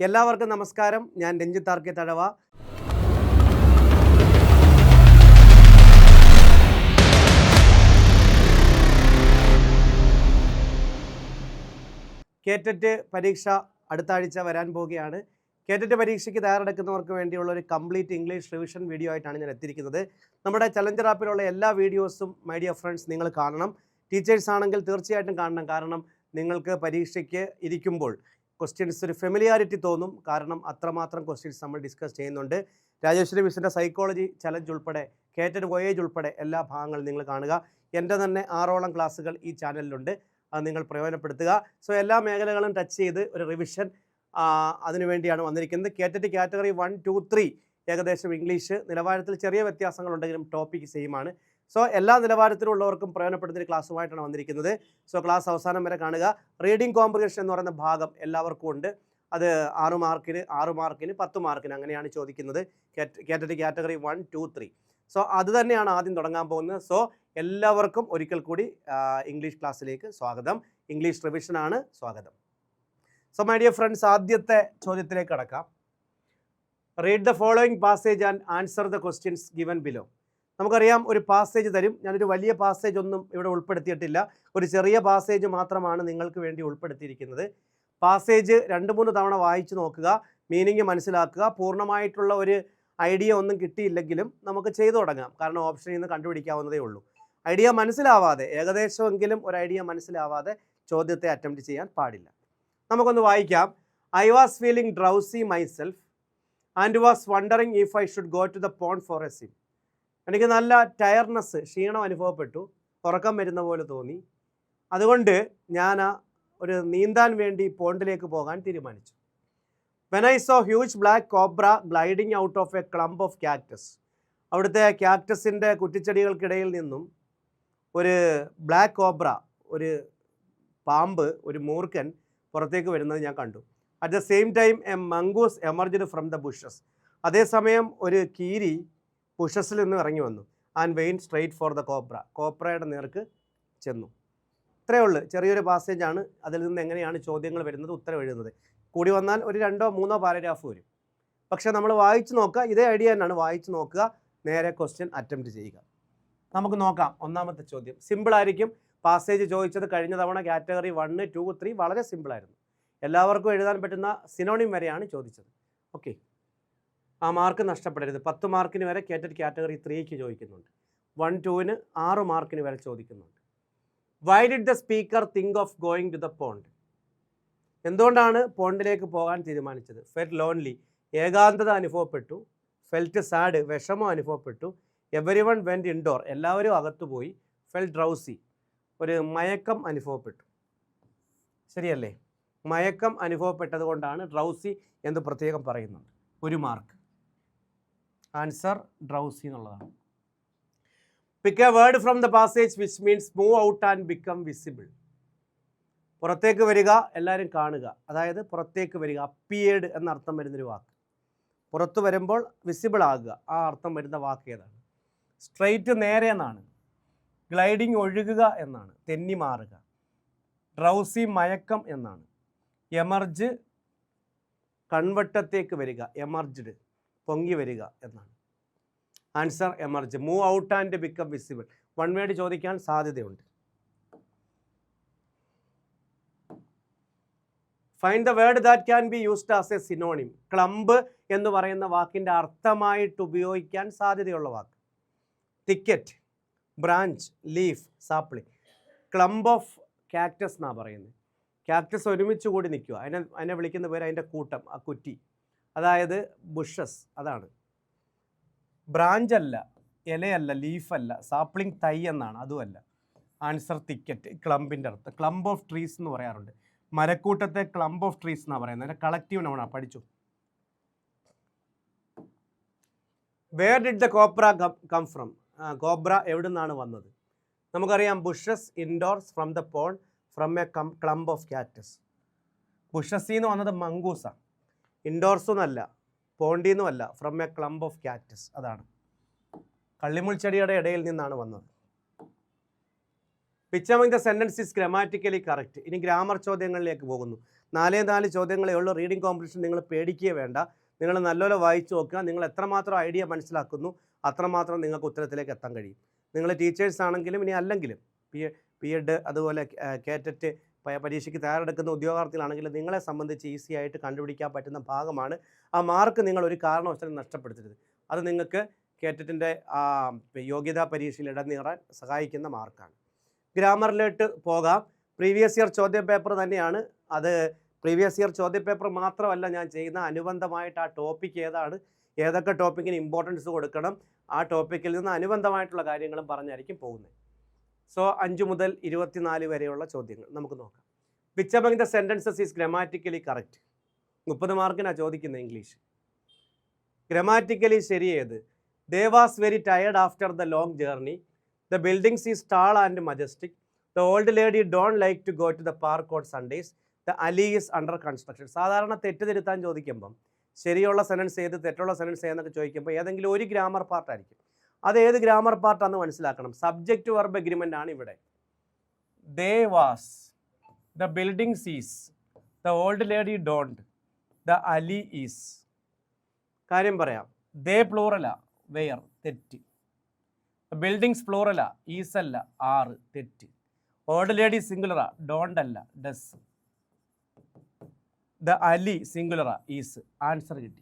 എല്ലാവർക്കും നമസ്കാരം. ഞാൻ രഞ്ജിത്ത് ആർ കെ തഴവ. കേറ്ററ്റ് പരീക്ഷ അടുത്ത ആഴ്ച വരാൻ പോവുകയാണ്. കേറ്ററ്റ് പരീക്ഷയ്ക്ക് തയ്യാറെടുക്കുന്നവർക്ക് വേണ്ടിയുള്ള ഒരു കംപ്ലീറ്റ് ഇംഗ്ലീഷ് റിവിഷൻ വീഡിയോ ആയിട്ടാണ് ഞാൻ എത്തിയിരിക്കുന്നത്. നമ്മുടെ ചലഞ്ചർ ആപ്പിലുള്ള എല്ലാ വീഡിയോസും മൈ ഡിയർ ഫ്രണ്ട്സ് നിങ്ങൾ കാണണം. ടീച്ചേഴ്സ് ആണെങ്കിൽ തീർച്ചയായിട്ടും കാണണം. കാരണം നിങ്ങൾക്ക് പരീക്ഷയ്ക്ക് ഇരിക്കുമ്പോൾ ക്വസ്റ്റ്യൻസ് ഒരു ഫെമിലിയാരിറ്റി തോന്നും. കാരണം അത്രമാത്രം ക്വസ്റ്റ്യൻസ് നമ്മൾ ഡിസ്കസ് ചെയ്യുന്നുണ്ട്. രാജേശ്വരി മിസ്സിൻ്റെ സൈക്കോളജി ചലഞ്ച് ഉൾപ്പെടെ കേറ്ററ്റ് വോയേജ് ഉൾപ്പെടെ എല്ലാ ഭാഗങ്ങളും നിങ്ങൾ കാണുക. എൻ്റെ തന്നെ 6ഓളം ക്ലാസ്സുകൾ ഈ ചാനലിലുണ്ട്. അത് നിങ്ങൾ പ്രയോജനപ്പെടുത്തുക. സോ എല്ലാ മേഖലകളും ടച്ച് ചെയ്ത് ഒരു റിവിഷൻ അതിനുവേണ്ടിയാണ് വന്നിരിക്കുന്നത്. കേറ്ററ്റ് കാറ്റഗറി 1, 2, 3 ഏകദേശം ഇംഗ്ലീഷ് നിലവാരത്തിൽ ചെറിയ വ്യത്യാസങ്ങളുണ്ടെങ്കിലും ടോപ്പിക്ക് സെയിമാണ്. സോ എല്ലാ നിലവാരത്തിലുള്ളവർക്കും പ്രയോജനപ്പെടുത്തുന്ന ക്ലാസ്സുമായിട്ടാണ് വന്നിരിക്കുന്നത്. സോ ക്ലാസ് അവസാനം വരെ കാണുക. റീഡിംഗ് കോംപ്രിഹെൻഷൻ എന്ന് പറയുന്ന ഭാഗം എല്ലാവർക്കും ഉണ്ട്. അത് 6 മാർക്കിന് 10 മാർക്കിന് അങ്ങനെയാണ് ചോദിക്കുന്നത്. KTET category 1, 2, 3. സോ അത് തന്നെയാണ് ആദ്യം തുടങ്ങാൻ പോകുന്നത്. സോ എല്ലാവർക്കും ഒരിക്കൽ കൂടി ഇംഗ്ലീഷ് ക്ലാസ്സിലേക്ക് സ്വാഗതം. ഇംഗ്ലീഷ് റിവിഷനാണ് സ്വാഗതം. സോ മൈ ഡിയർ ഫ്രണ്ട്സ്, ആദ്യത്തെ ചോദ്യത്തിലേക്ക് കടക്കാം. Read the following passage and answer the questions given below. നമുക്കറിയാം, ഒരു പാസേജ് തരും. ഞാനൊരു വലിയ പാസേജ് ഒന്നും ഇവിടെ ഉൾപ്പെടുത്തിയിട്ടില്ല. ഒരു ചെറിയ പാസേജ് മാത്രമാണ് നിങ്ങൾക്ക് വേണ്ടി ഉൾപ്പെടുത്തിയിരിക്കുന്നത്. പാസേജ് 2-3 തവണ വായിച്ചു നോക്കുക, മീനിങ് മനസ്സിലാക്കുക. പൂർണ്ണമായിട്ടുള്ള ഒരു ഐഡിയ ഒന്നും കിട്ടിയില്ലെങ്കിലും നമുക്ക് ചെയ്തു തുടങ്ങാം. കാരണം ഓപ്ഷനിൽ നിന്ന് കണ്ടുപിടിക്കാവുന്നതേ ഉള്ളൂ. ഐഡിയ മനസ്സിലാവാതെ, ഏകദേശമെങ്കിലും ഒരു ഐഡിയ മനസ്സിലാവാതെ ചോദ്യത്തെ അറ്റംപ്റ്റ് ചെയ്യാൻ പാടില്ല. നമുക്കൊന്ന് വായിക്കാം. I was feeling drowsy myself and was wondering if I should go to the pond for a swim. എനിക്ക് നല്ല ടയർനെസ്, ക്ഷീണം അനുഭവപ്പെട്ടു. ഉറക്കം വരുന്ന പോലെ തോന്നി. അതുകൊണ്ട് ഞാൻ ഒരു നീന്താൻ വേണ്ടി പോണ്ടിലേക്ക് പോകാൻ തീരുമാനിച്ചു. When I saw huge black cobra gliding out of a clump of cactus. അവിടുത്തെ ക്യാക്ടസിൻ്റെ കുറ്റിച്ചെടികൾക്കിടയിൽ നിന്നും ഒരു ബ്ലാക്ക് കോബ്ര, ഒരു പാമ്പ്, ഒരു മൂർഖൻ പുറത്തേക്ക് വരുന്നത് ഞാൻ കണ്ടു. At the same time a mongoose emerged from the bushes. അതേസമയം ഒരു കീരി ബുഷസിൽ നിന്ന് ഇറങ്ങി വന്നു. And went straight for the cobra. കോബ്രയുടെ നേർക്ക് ചെന്നു. ഇത്രയേ ഉള്ളൂ. ചെറിയൊരു പാസേജാണ്. അതിൽ നിന്ന് എങ്ങനെയാണ് ചോദ്യങ്ങൾ വരുന്നത്, ഉത്തരം എഴുതുന്നത്. കൂടി വന്നാൽ ഒരു 2-3 പാരഗ്രാഫ് വരും. പക്ഷേ നമ്മൾ വായിച്ച് നോക്കുക. ഇതേ ഐഡിയ തന്നെയാണ്. വായിച്ച് നോക്കുക, നേരെ ക്വസ്റ്റ്യൻ അറ്റംപ്റ്റ് ചെയ്യുക. നമുക്ക് നോക്കാം. ഒന്നാമത്തെ ചോദ്യം സിമ്പിളായിരിക്കും. പാസേജ് ചോദിച്ചത് കഴിഞ്ഞ തവണ കാറ്റഗറി 1, 2, 3 വളരെ സിമ്പിളായിരുന്നു. എല്ലാവർക്കും എഴുതാൻ പറ്റുന്ന സിനോണിം വരെയാണ് ചോദിച്ചത്. ഓക്കെ, ആ മാർക്ക് നഷ്ടപ്പെടരുത്. 10 മാർക്കിന് വരെ കേറ്ററ്റ് കാറ്റഗറി 3ക്ക് ചോദിക്കുന്നുണ്ട്. 1, 2ന് 6 മാർക്കിന് വരെ ചോദിക്കുന്നുണ്ട്. Why did the speaker think of going to the pond. എന്തുകൊണ്ടാണ് പോണ്ടിലേക്ക് പോകാൻ തീരുമാനിച്ചത്? ഫെൽറ്റ് ലോൺലി, ഏകാന്തത അനുഭവപ്പെട്ടു. ഫെൽറ്റ് സാഡ്, വിഷമം അനുഭവപ്പെട്ടു. എവരിവൺ വെൻറ്റ് ഇൻഡോർ, എല്ലാവരും അകത്തുപോയി. ഫെൽറ്റ് ഡ്രൗസി, ഒരു മയക്കം അനുഭവപ്പെട്ടു. ശരിയല്ലേ? മയക്കം അനുഭവപ്പെട്ടത് കൊണ്ടാണ് ഡ്രൗസി എന്ന് പ്രത്യേകം പറയുന്നുണ്ട്. 1 മാർക്ക്. ആൻസർ ഡ്രൗസി എന്നുള്ളതാണ്. Pick a word from the passage which means move out and become visible. പുറത്തേക്ക് വരിക, എല്ലാവരും കാണുക. അതായത് പുറത്തേക്ക് വരിക, അപ്പിയേർഡ് എന്നർത്ഥം വരുന്നൊരു വാക്ക്. പുറത്തു വരുമ്പോൾ വിസിബിൾ ആകുക, ആ അർത്ഥം വരുന്ന വാക്ക് ഏതാണ്? സ്ട്രെയിറ്റ്, നേരെ എന്നാണ്. ഗ്ലൈഡിങ്, ഒഴുകുക എന്നാണ്, തെന്നി മാറുക. ഡ്രൗസി, മയക്കം എന്നാണ്. എമർജ്, കൺവട്ടത്തേക്ക് വരിക, എമർജ്ഡ്, പൊങ്ങി വരിക എന്നാണ്. Answer emerge. Move out and become visible. 1 word ചോദിക്കാൻ സാധ്യതയുണ്ട്. Find the word that can be used as a synonym. Clump എന്ന് പറയുന്ന വാക്കിൻ്റെ അർത്ഥമായിട്ട് ഉപയോഗിക്കാൻ സാധ്യതയുള്ള വാക്ക്. Thicket, branch, leaf, sapling. Clump of cactus എന്നാണ് പറയുന്നത്. ക്യാക്ടസ് ഒരുമിച്ച് കൂടി നിൽക്കുക. അതിനെ വിളിക്കുന്ന പേര് അതിൻ്റെ കൂട്ടം, ആ കുറ്റി. അതായത് ബുഷസ്, അതാണ്. ബ്രാഞ്ച് അല്ല, ഇലയല്ല, ലീഫല്ല. സാപ്ലിംഗ്, തൈ എന്നാണ്, അതുമല്ല. ആൻസർ തിക്കറ്റ്, ക്ലംബിൻ്റെ അർത്ഥം. ക്ലംബ് ഓഫ് ട്രീസ് എന്ന് പറയാറുണ്ട്. മരക്കൂട്ടത്തെ ക്ലംബ് ഓഫ് ട്രീസ് എന്നാണ് പറയുന്നത്. അതിൻ്റെ കളക്റ്റീവ് നൗണാണ്. പഠിച്ചു. Where did the cobra come from. Cobra എവിടെ നിന്നാണ് വന്നത്? നമുക്കറിയാം, bushes, indoors, from the pond, from a clump of cactus. ബുഷസിൽ നിന്ന് വന്നത് മംഗൂസാണ്. ഇൻഡോർസൊന്നുമല്ല, പോണ്ടിന്നുമല്ല, from a clump of cactus. അതാണ് കള്ളിമുൾച്ചെടിയുടെ ഇടയിൽ നിന്നാണ് വന്നത്. Which among the sentence is grammatically correct. ഇനി ഗ്രാമർ ചോദ്യങ്ങളിലേക്ക് പോകുന്നു. 4 ചോദ്യങ്ങളേ ഉള്ളൂ. റീഡിംഗ് കോമ്പറ്റീഷൻ നിങ്ങൾ പേടിക്കുകയേ വേണ്ട. നിങ്ങൾ നല്ലപോലെ വായിച്ചു നോക്കുക. നിങ്ങൾ എത്രമാത്രം ഐഡിയ മനസ്സിലാക്കുന്നു അത്രമാത്രം നിങ്ങൾക്ക് ഉത്തരത്തിലേക്ക് എത്താൻ കഴിയും. നിങ്ങൾ ടീച്ചേഴ്സ് ആണെങ്കിലും ഇനി അല്ലെങ്കിലും പി.എഡ് അതുപോലെ കേറ്ററ്റ് പരീക്ഷയ്ക്ക് തയ്യാറെടുക്കുന്ന ഉദ്യോഗാർത്ഥികളാണെങ്കിലും നിങ്ങളെ സംബന്ധിച്ച് ഈസി ആയിട്ട് കണ്ടുപിടിക്കാൻ പറ്റുന്ന ഭാഗമാണ്. ആ മാർക്ക് നിങ്ങൾ ഒരു കാരണവശാലും നഷ്ടപ്പെടുത്തരുത്. അത് നിങ്ങൾക്ക് കേറ്ററ്റിൻ്റെ യോഗ്യതാ പരീക്ഷയിൽ ഇടം നേടാൻ സഹായിക്കുന്ന മാർക്കാണ്. ഗ്രാമറിലോട്ട് പോകാം. പ്രീവിയസ് ഇയർ ചോദ്യപേപ്പർ തന്നെയാണ്. അത് പ്രീവിയസ് ഇയർ ചോദ്യപേപ്പർ മാത്രമല്ല ഞാൻ ചെയ്യുന്ന, അനുബന്ധമായിട്ട് ആ ടോപ്പിക് ഏതാണ്, ഏതൊക്കെ ടോപ്പിക്കിന് ഇമ്പോർട്ടൻസ് കൊടുക്കണം, ആ ടോപ്പിക്കിൽ നിന്ന് അനുബന്ധമായിട്ടുള്ള കാര്യങ്ങളും പറഞ്ഞായിരിക്കും പോകുന്നത്. സോ 5 മുതൽ 24 വരെയുള്ള ചോദ്യങ്ങൾ നമുക്ക് നോക്കാം. Which among the sentences is grammatically correct. 30 മാർക്കിനാണ് ചോദിക്കുന്നത് ഇംഗ്ലീഷ്. ഗ്രാമാറ്റിക്കലി ശരിയേത്? They was very tired after the long journey. The buildings is tall and majestic. The old lady don't like to go to the park on Sundays. The alley is under construction. സാധാരണ തെറ്റ് തിരുത്താൻ ചോദിക്കുമ്പം ശരിയുള്ള sentence ഏത്, തെറ്റുള്ള sentence ഏതെന്നൊക്കെ ചോദിക്കുമ്പോൾ ഏതെങ്കിലും ഒരു grammar പാർട്ടായിരിക്കും. അത് ഏത് ഗ്രാമർ പാർട്ടാണെന്ന് മനസ്സിലാക്കണം. സബ്ജക്റ്റ് വെർബ് എഗ്രിമെൻ്റ് ആണ് ഇവിടെ. They was, the buildings is, the old lady don't, the alley is. കാര്യം പറയാം. ദേ പ്ലൂറല, വെയർ, തെറ്റ്. ബിൽഡിങ്സ് പ്ലൂറല, ഈസ് അല്ല, ആറ്, തെറ്റ്. ഓൾഡ് ലേഡി സിംഗുലറ, ഡോണ്ട് അല്ല, ഡസ്. ദ അലി സിംഗുലറ, ഈസ്. ആൻസർ കിട്ടി.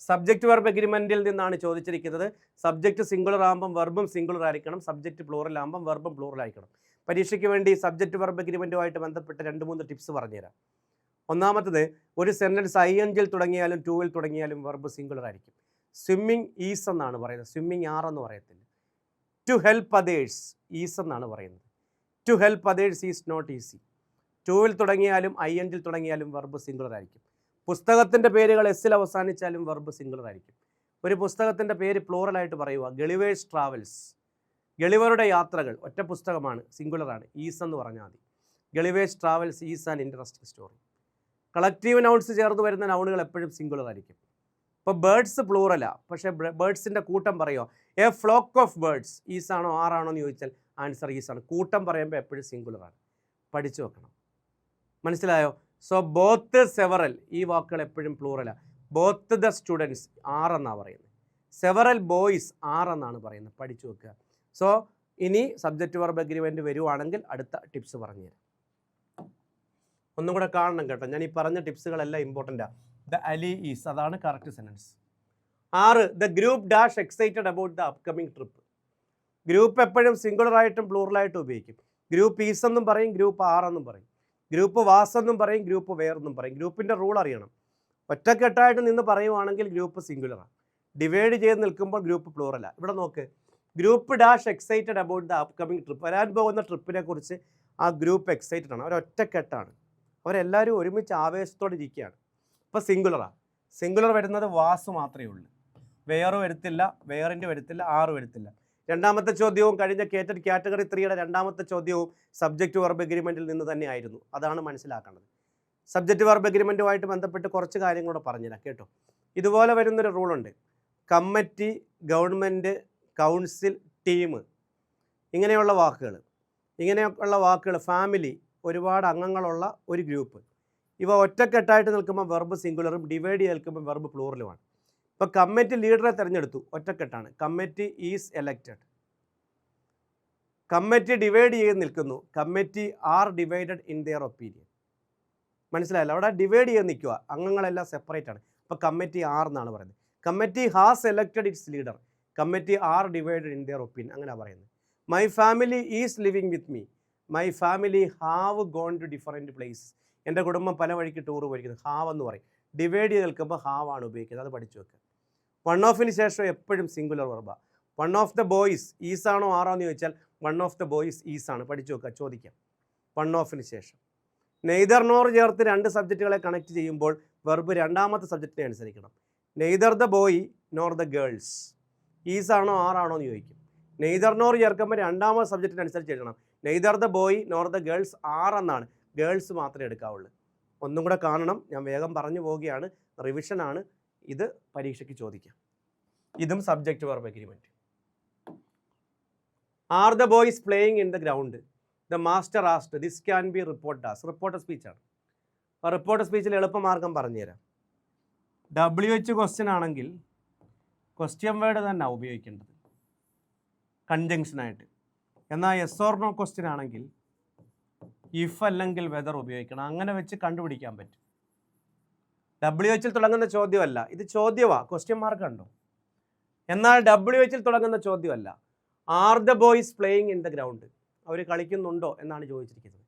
സബ്ജക്റ്റ് വെർബ് എഗ്രിമെൻറ്റിൽ നിന്നാണ് ചോദിച്ചിരിക്കുന്നത്. സബ്ജക്റ്റ് സിംഗുലർ ആകുമ്പം വെർബും സിംഗുലർ ആയിരിക്കണം, സബ്ജക്റ്റ് പ്ലൂറൽ ആകുമ്പം വെർബും പ്ലൂറൽ ആയിരിക്കണം. പരീക്ഷയ്ക്ക് വേണ്ടി സബ്ജക്റ്റ് വെർബ് എഗ്രിമെൻറ്റുമായിട്ട് ബന്ധപ്പെട്ട് 2-3 ടിപ്സ് പറഞ്ഞുതരാം. ഒന്നാമത്തത്, ഒരു സെൻറ്റൻസ് INGൽ തുടങ്ങിയാലും 2-ൽ തുടങ്ങിയാലും വെർബ് സിംഗുലർ ആയിരിക്കും. സ്വിമ്മിങ് ഈസ് എന്നാണ് പറയുന്നത്, സ്വിമ്മിങ് ആറെന്ന് പറയത്തില്ല. ടു ഹെൽപ്പ് അതേഴ്സ് ഈസ് എന്നാണ് പറയുന്നത്. To help others is not easy. 2-ൽ തുടങ്ങിയാലും INGൽ തുടങ്ങിയാലും വെർബ് സിംഗുലർ ആയിരിക്കും. പുസ്തകത്തിൻ്റെ പേരുകൾ എസ്സിൽ അവസാനിച്ചാലും വെർബ് സിംഗുലർ ആയിരിക്കും. ഒരു പുസ്തകത്തിൻ്റെ പേര് പ്ലൂറലായിട്ട് പറയുക, ഗളിവേഴ്സ് ട്രാവൽസ്, ഗളിവറുടെ യാത്രകൾ, ഒറ്റ പുസ്തകമാണ്, സിംഗുലറാണ്, ഈസ് എന്ന് പറഞ്ഞാൽ മതി. Gulliver's travels is an interesting story. Collective nouns ചേർന്ന് വരുന്ന നൗണുകൾ എപ്പോഴും സിംഗുലർ ആയിരിക്കും. ഇപ്പോൾ ബേർഡ്സ് പ്ലൂറല, പക്ഷേ ബേർഡ്സിൻ്റെ കൂട്ടം പറയുമോ? A flock of birds is ആണോ ആറാണോ എന്ന് ചോദിച്ചാൽ ആൻസർ ഈസ് ആണ്. കൂട്ടം പറയുമ്പോൾ എപ്പോഴും സിംഗുലറാണ്. പഠിച്ചു വെക്കണം. മനസ്സിലായോ? സോ ബോത്ത്, സെവറൽ, ഈ വാക്കുകൾ എപ്പോഴും പ്ലൂറലാണ്. ബോത്ത് ദ സ്റ്റുഡൻസ് ആറെന്നാണ് പറയുന്നത്. സെവറൽ ബോയ്സ് ആറെന്നാണ് പറയുന്നത്. പഠിച്ചു വെക്കുക. സോ ഇനി സബ്ജക്റ്റ് വെർബ് എഗ്രിമെൻറ്റ് വരുവാണെങ്കിൽ അടുത്ത ടിപ്സ് പറഞ്ഞുതരാം. ഒന്നും കൂടെ കാണണം കേട്ടോ. ഞാൻ ഈ പറഞ്ഞ ടിപ്സുകളെല്ലാം ഇമ്പോർട്ടൻ്റാണ്. ദ അലി ഈസ്, അതാണ് correct sentence. 6, the group dash excited about the upcoming trip. Group എപ്പോഴും സിംഗുലറായിട്ടും പ്ലൂറലായിട്ടും ഉപയോഗിക്കും. ഗ്രൂപ്പ് ഈസ് എന്നും പറയും, ഗ്രൂപ്പ് ആറെന്നും പറയും, ഗ്രൂപ്പ് വാസ് എന്നും പറയും, ഗ്രൂപ്പ് വെയർ എന്നും പറയും. ഗ്രൂപ്പിൻ്റെ റൂൾ അറിയണം. ഒറ്റക്കെട്ടായിട്ട് നിന്ന് പറയുവാണെങ്കിൽ ഗ്രൂപ്പ് സിംഗുലറാണ്. ഡിവൈഡ് ചെയ്ത് നിൽക്കുമ്പോൾ ഗ്രൂപ്പ് പ്ലൂറല. ഇവിടെ നോക്ക്, group dash excited about the upcoming trip. വരാൻ പോകുന്ന ട്രിപ്പിനെ കുറിച്ച് ആ ഗ്രൂപ്പ് എക്സൈറ്റഡ് ആണ്. അവരൊറ്റക്കെട്ടാണ്. അവരെല്ലാവരും ഒരുമിച്ച് ആവേശത്തോടെ ഇരിക്കുകയാണ്. ഇപ്പോൾ സിംഗുലറാണ്. സിംഗുലർ വരുന്നത് വാസ് മാത്രമേ ഉള്ളൂ. വെയർ വരുത്തില്ല, വെയറിൻ്റെ വരുത്തില്ല, ആറ് വരുത്തില്ല. രണ്ടാമത്തെ ചോദ്യവും കഴിഞ്ഞ കേറ്റഡ് കാറ്റഗറി 3യുടെ രണ്ടാമത്തെ ചോദ്യവും സബ്ജക്റ്റ് വെർബ് എഗ്രിമെൻറ്റിൽ നിന്ന് തന്നെ ആയിരുന്നു. അതാണ് മനസ്സിലാക്കേണ്ടത്. സബ്ജക്റ്റ് വെർബ് എഗ്രിമെൻറ്റുമായിട്ട് ബന്ധപ്പെട്ട് കുറച്ച് കാര്യങ്ങളൂടെ പറഞ്ഞുതരാം കേട്ടോ. ഇതുപോലെ വരുന്നൊരു റൂളുണ്ട്. കമ്മിറ്റി, ഗവൺമെൻറ്, കൗൺസിൽ, ടീം, ഇങ്ങനെയുള്ള വാക്കുകൾ, ഫാമിലി, ഒരുപാട് അംഗങ്ങളുള്ള ഒരു ഗ്രൂപ്പ്, ഇവ ഒറ്റക്കെട്ടായിട്ട് നിൽക്കുമ്പോൾ വെർബ് സിംഗുലറും ഡിവൈഡ് ചെയ്ത് നിൽക്കുമ്പോൾ വെർബ് പ്ലൂറലുമാണ്. ഇപ്പോൾ കമ്മിറ്റി ലീഡറെ തിരഞ്ഞെടുത്തു, ഒറ്റക്കെട്ടാണ്. Committee is elected. Committee divide ചെയ്ത് നിൽക്കുന്നു, committee are divided in their opinion. മനസ്സിലായല്ലോ? അവിടെ ഡിവൈഡ് ചെയ്ത് നിൽക്കുക, അംഗങ്ങളെല്ലാം സെപ്പറേറ്റ് ആണ്. അപ്പോൾ കമ്മിറ്റി ആർ എന്നാണ് പറയുന്നത്. Committee has elected its leader, committee are divided in their opinion, അങ്ങനെ പറയുന്നത്. My family is living with me, my family have gone to different places. എൻ്റെ കുടുംബം പല വഴിക്ക് ടൂർ പോയിരിക്കുന്നത്, ഹാവ് എന്ന് പറയും. ഡിവൈഡ് ചെയ്ത് നിൽക്കുമ്പോൾ ഹാവ് ആണ് ഉപയോഗിക്കുന്നത്. അത് പഠിച്ചു വെക്കുക. വൺ ഓഫിന് ശേഷം എപ്പോഴും സിംഗുലർ വെർബാണ്. One of the boys is ആണോ ആറോ എന്ന് ചോദിച്ചാൽ one of the boys is ആണ്. പഠിച്ചു വെക്കുക, ചോദിക്കാം. വൺ ഓഫിന് ശേഷം നെയ്തർ നോർ ചേർത്ത് 2 സബ്ജക്റ്റുകളെ കണക്ട് ചെയ്യുമ്പോൾ വെർബ് രണ്ടാമത്തെ സബ്ജക്റ്റിനെ അനുസരിക്കണം. Neither the boy nor the girls, is ആണോ ആറാണോ എന്ന് ചോദിക്കും. നെയ്തർ നോർ ചേർക്കുമ്പോൾ രണ്ടാമത്തെ സബ്ജക്റ്റിന് അനുസരിച്ച് എഴുതണം. Neither the boy nor the girls ആറെന്നാണ്. ഗേൾസ് മാത്രമേ എടുക്കാവുള്ളൂ. ഒന്നും കൂടെ കാണണം. ഞാൻ വേഗം പറഞ്ഞു പോവുകയാണ്, റിവിഷനാണ്. ഇത് പരീക്ഷയ്ക്ക് ചോദിക്കാം. ഇതും subject verb agreement. Are the boys playing in the ground. The master asked this can be report as. Reported സ്പീച്ചാണ്. അപ്പോൾ റിപ്പോർട്ടർ സ്പീച്ചിൽ എളുപ്പമാർഗം പറഞ്ഞുതരാം. WH ക്വസ്റ്റ്യൻ ആണെങ്കിൽ ക്വസ്റ്റ്യൻ വേർഡ് തന്നെ ഉപയോഗിക്കേണ്ടത് കൺജങ്ഷനായിട്ട്. എന്നാൽ യെസ് ഓർ നോ ക്വസ്റ്റ്യൻ ആണെങ്കിൽ ഇഫ് അല്ലെങ്കിൽ വെദർ ഉപയോഗിക്കണം. അങ്ങനെ വെച്ച് കണ്ടുപിടിക്കാൻ പറ്റും. WH തുടങ്ങുന്ന ചോദ്യമല്ല, ഇത് ചോദ്യമാണ്, ക്വസ്റ്റ്യൻ മാർക്ക് ഉണ്ടോ. എന്നാൽ WH തുടങ്ങുന്ന ചോദ്യമല്ല. Are the boys playing in the ground, അവർ കളിക്കുന്നുണ്ടോ എന്നാണ് ചോദിച്ചിരിക്കുന്നത്.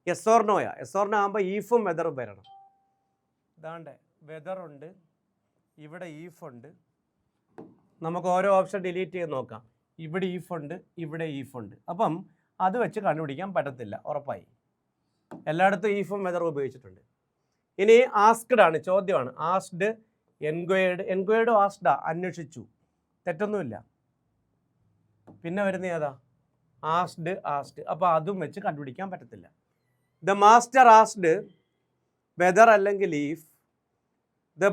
യെസ് ഓർ നോയാ. യെസ് ഓർ നോ ആകുമ്പോൾ ഈഫും വെദറും വരണം. ഇതാണ്ട് വെദറുണ്ട്, ഇവിടെ ഈഫുണ്ട്. നമുക്ക് ഓരോ ഓപ്ഷൻ ഡിലീറ്റ് ചെയ്ത് നോക്കാം. ഇവിടെ ഈഫുണ്ട്, ഇവിടെ ഈഫുണ്ട്. അപ്പം അത് വെച്ച് കണ്ടുപിടിക്കാൻ പറ്റത്തില്ല, ഉറപ്പായി. എല്ലായിടത്തും ഈഫും വെദറും ഉപയോഗിച്ചിട്ടുണ്ട്. ഇനി ആസ്ക്ഡ് ആണ്, ചോദ്യമാണ്. Asked, enquired. എൻക്വയർഡും ആസ്ക്ഡാ, അന്വേഷിച്ചു, തെറ്റൊന്നുമില്ല. പിന്നെ വരുന്ന ഏതാ? Asked, asked. അപ്പോൾ അതും വെച്ച് കണ്ടുപിടിക്കാൻ പറ്റത്തില്ല. ദ മാസ്റ്റർ ആസ്ക്ഡ് വെദർ അല്ലെങ്കിൽ if the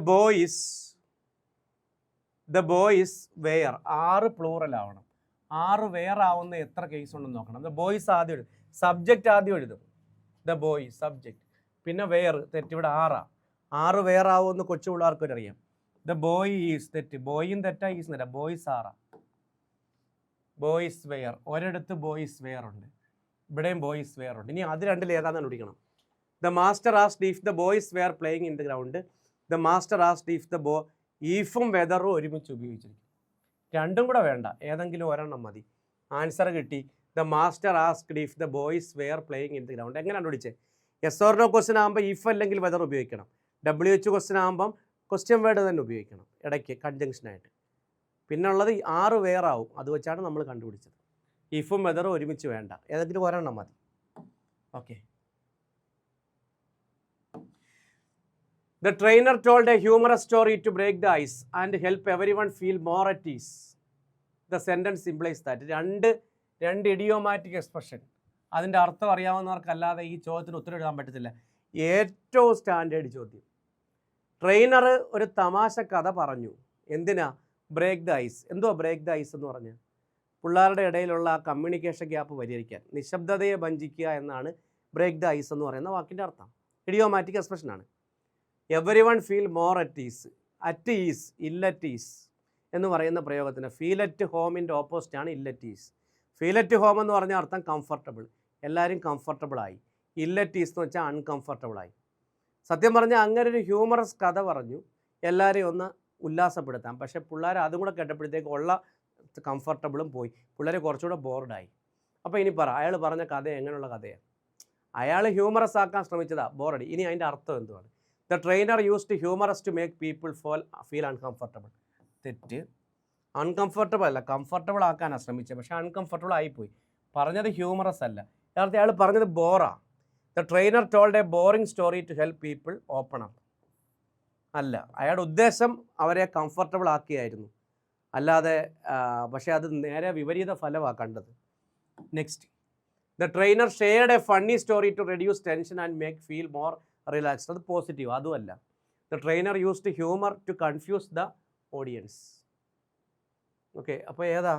boys were. 6 plural ആവണം. 6 വെയർ ആവുന്ന എത്ര കേസ് ഉണ്ടെന്ന് നോക്കണം. ദ ബോയ്സ് ആദ്യം എഴുതും, സബ്ജക്റ്റ് ആദ്യം എഴുതും. ദ ബോയ് സബ്ജക്റ്റ്, പിന്നെ വെയർ, തെറ്റ്. ഇവിടെ 6 വെയർ ആവുമെന്ന് കൊച്ചു പിള്ളേർക്കൊരു അറിയാം. ദ ബോയ് ഈസ്, തെറ്റ്. ബോയും തെറ്റാ, ഈസ് തെറ്റാ. ബോയ്സ് 6. ബോയ്സ് വെയർ, ഒരിടത്ത് ബോയ്സ് വെയർ ഉണ്ട്, ഇവിടെയും ബോയ്സ് വെയർ ഉണ്ട്. ഇനി അത് രണ്ടിൽ ഏതാണെന്ന് കണ്ടുപിടിക്കണം. The master asked if the boys were playing in the ground. The master asked if the ഈഫും വെദറും ഒരുമിച്ച് ഉപയോഗിച്ചിരിക്കും. രണ്ടും കൂടെ വേണ്ട, ഏതെങ്കിലും ഒരെണ്ണം മതി. ആൻസർ കിട്ടി. The master asked if the boys were playing in the ground. എങ്ങനെ കണ്ടുപിടിച്ചേ? യെസ് ഓർ നോ ക്വസ്റ്റ്യൻ ആകുമ്പോൾ ഇഫ് അല്ലെങ്കിൽ വെദർ ഉപയോഗിക്കണം. WH ക്വസ്റ്റ്യൻ ആകുമ്പം ക്വസ്റ്റ്യൻ വേർഡ് തന്നെ ഉപയോഗിക്കണം ഇടയ്ക്ക് കൺജങ്ഷനായിട്ട്. പിന്നെ ഉള്ളത് 6 വെയർ ആവും, അത് വെച്ചാണ് നമ്മൾ കണ്ടുപിടിച്ചത്. ഇഫും വെദറും ഒരുമിച്ച് വേണ്ട, ഏതെങ്കിലും ഒരെണ്ണം മതി. Okay. The trainer told a humorous story to break the ice and help everyone feel more at ease. The sentence implies that. രണ്ട് ഇഡിയോമാറ്റിക് എക്സ്പ്രഷൻ. അതിൻ്റെ അർത്ഥം അറിയാവുന്നവർക്കല്ലാതെ ഈ ചോദ്യത്തിന് ഉത്തരം എഴുതാൻ പറ്റത്തില്ല. ഏറ്റവും സ്റ്റാൻഡേർഡ് ചോദ്യം. ട്രെയിനർ ഒരു തമാശ കഥ പറഞ്ഞു. എന്തിനാ? Break the ice. എന്തുവാ ബ്രേക്ക് ദ ഐസ് എന്ന് പറഞ്ഞ്? പിള്ളേരുടെ ഇടയിലുള്ള കമ്മ്യൂണിക്കേഷൻ ഗ്യാപ്പ് പരിഹരിക്കാൻ, നിശബ്ദതയെ ഭഞ്ജിക്കുക എന്നാണ് ബ്രേക്ക് ദ ഐസ് എന്ന് പറയുന്ന വാക്കിൻ്റെ അർത്ഥം. ഇഡിയോമാറ്റിക് എക്സ്പ്രഷനാണ്. Every one feel more at ease. At ease, ill at ease എന്ന് പറയുന്ന പ്രയോഗത്തിന് ഫീൽ അറ്റ് ഹോമിൻ്റെ ഓപ്പോസിറ്റാണ് ill at ease. Feel at home എന്ന് പറഞ്ഞ അർത്ഥം കംഫർട്ടബിൾ, എല്ലാവരും കംഫർട്ടബിളായി. ഇല്ലറ്റ് ഈസ് എന്ന് വെച്ചാൽ അൺകംഫർട്ടബിളായി. സത്യം പറഞ്ഞാൽ അങ്ങനെ ഒരു ഹ്യൂമറസ് കഥ പറഞ്ഞു എല്ലാവരെയും ഒന്ന് ഉല്ലാസപ്പെടുത്താം. പക്ഷേ പിള്ളേർ അതും കൂടെ കേട്ടപ്പോഴത്തേക്ക് ഉള്ള കംഫർട്ടബിളും പോയി, പിള്ളേർ കുറച്ചുകൂടെ ബോർഡായി. അപ്പോൾ ഇനി പറ, അയാൾ പറഞ്ഞ കഥ എങ്ങനെയുള്ള കഥയാണ്? അയാൾ ഹ്യൂമറസ് ആക്കാൻ ശ്രമിച്ചതാ, ബോറടി. ഇനി അതിൻ്റെ അർത്ഥം എന്തുവാണ്? The trainer used humorous to make people feel uncomfortable. തെറ്റ്. അൺകംഫർട്ടബിൾ അല്ല, കംഫർട്ടബിൾ ആക്കാനാണ് ശ്രമിച്ചത്, പക്ഷേ അൺകംഫർട്ടബിൾ ആയിപ്പോയി. പറഞ്ഞത് ഹ്യൂമറസ് അല്ല, യഥാർത്ഥത്തിൽ അയാൾ പറഞ്ഞത് ബോറാ. The trainer told a boring story to help people open up. അല്ല, അയാളുടെ ഉദ്ദേശം അവരെ കംഫർട്ടബിൾ ആക്കിയായിരുന്നു, അല്ലാതെ പക്ഷേ അത് നേരെ വിപരീത ഫലമാണ് കണ്ടത്. Next, the trainer shared a funny story to reduce tension and make feel more relaxed. അത് പോസിറ്റീവ്, അതുമല്ല. The trainer used humour to confuse the audience. Okay, അപ്പോൾ ഏതാ?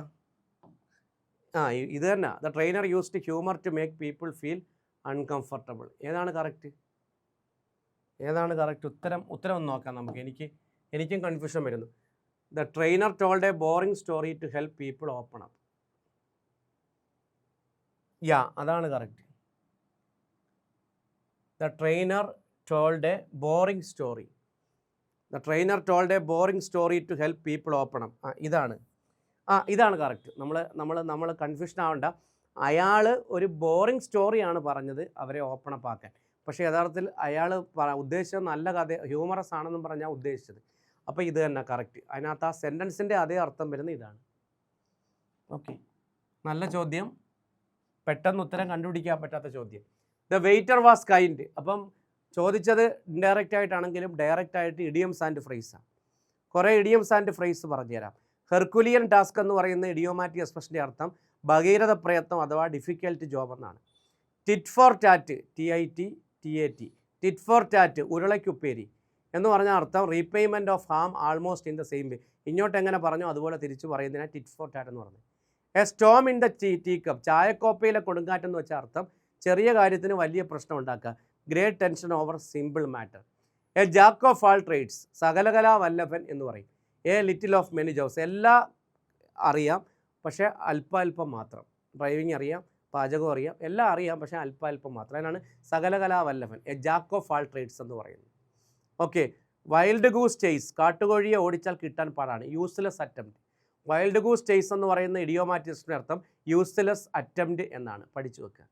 ഇത് തന്നെ. The trainer used humour to make people feel uncomfortable. ഏതാണ് correct? ഉത്തരം ഒന്ന് നോക്കാം നമുക്ക്. എനിക്കും കൺഫ്യൂഷൻ വരുന്നു. The trainer told a boring story to help people open up. അതാണ് correct. The trainer told a boring story. The trainer told a boring story to help people open up. ഇതാണ് correct. നമ്മൾ confusion ആവണ്ട. അയാൾ ഒരു boring സ്റ്റോറിയാണ് പറഞ്ഞത് അവരെ open up ആക്കാൻ. പക്ഷേ യഥാർത്ഥത്തിൽ അയാൾ ഉദ്ദേശിച്ചത് നല്ല കഥ, ഹ്യൂമറസ് ആണെന്നും പറഞ്ഞാൽ ഉദ്ദേശിച്ചത്. അപ്പോൾ ഇത് തന്നെ കറക്റ്റ്. അതിനകത്ത് ആ സെൻറ്റൻസിൻ്റെ അതേ അർത്ഥം വരുന്ന ഇതാണ്. ഓക്കെ, നല്ല ചോദ്യം. പെട്ടെന്ന് ഉത്തരം കണ്ടുപിടിക്കാൻ പറ്റാത്ത ചോദ്യം. The waiter was kind. അപ്പം ചോദിച്ചത് ഇൻഡയറക്റ്റ് ആയിട്ടാണെങ്കിലും ഡയറക്റ്റ് ആയിട്ട് ഇഡിയംസ് ആൻഡ് ഫ്രേസാണ്. കുറേ ഇഡിയംസ് ആൻഡ് ഫ്രേസ് പറഞ്ഞുതരാം. ഹെർക്കുലിയൻ ടാസ്ക് എന്ന് പറയുന്ന ഇഡിയോമാറ്റിക് എക്സ്പ്രഷൻ്റെ അർത്ഥം ഭഗീരഥ പ്രയത്നം അഥവാ ഡിഫിക്കൽട്ട് ജോബ് എന്നാണ്. Tit for tat, TITTAT, tit for tat, ഉരുളയ്ക്കുപ്പേരി എന്ന് പറഞ്ഞ അർത്ഥം repayment of harm almost in the same way. ഇങ്ങോട്ട് എങ്ങനെ പറഞ്ഞോ അതുപോലെ തിരിച്ചു പറയുന്നതിനാണ് ടിറ്റ് ഫോർ ടാറ്റ് എന്ന് പറഞ്ഞത്. A storm in the tea cup, ചായക്കോപ്പയിലെ കൊടുങ്കാറ്റെന്ന് വെച്ച അർത്ഥം ചെറിയ കാര്യത്തിന് വലിയ പ്രശ്നം ഉണ്ടാക്കുക. Great tension over simple matter. A jack of all trades, സകലകലാ വല്ലഭൻ എന്ന് പറയും. A little of many jobs, എല്ലാം അറിയാം പക്ഷേ അല്പാൽപ്പം മാത്രം. ഡ്രൈവിംഗ് അറിയാം, പാചകം അറിയാം, എല്ലാം അറിയാം പക്ഷേ അല്പാൽപ്പം മാത്രം. അതിനാണ് സകലകലാ വല്ലഭൻ, a jack of all trades എന്ന് പറയുന്നത്. ഓക്കെ. വൈൽഡ് ഗൂസ് ചേസ്, കാട്ടുകോഴിയെ ഓടിച്ചാൽ കിട്ടാൻ പാടാണ്. Useless attempt. Wild goose chase എന്ന് പറയുന്ന ഇഡിയോമാറ്റിക്സിൻ്റെ അർത്ഥം യൂസ്ലെസ് അറ്റംപ്റ്റ് എന്നാണ്. പഠിച്ചു വെക്കുക.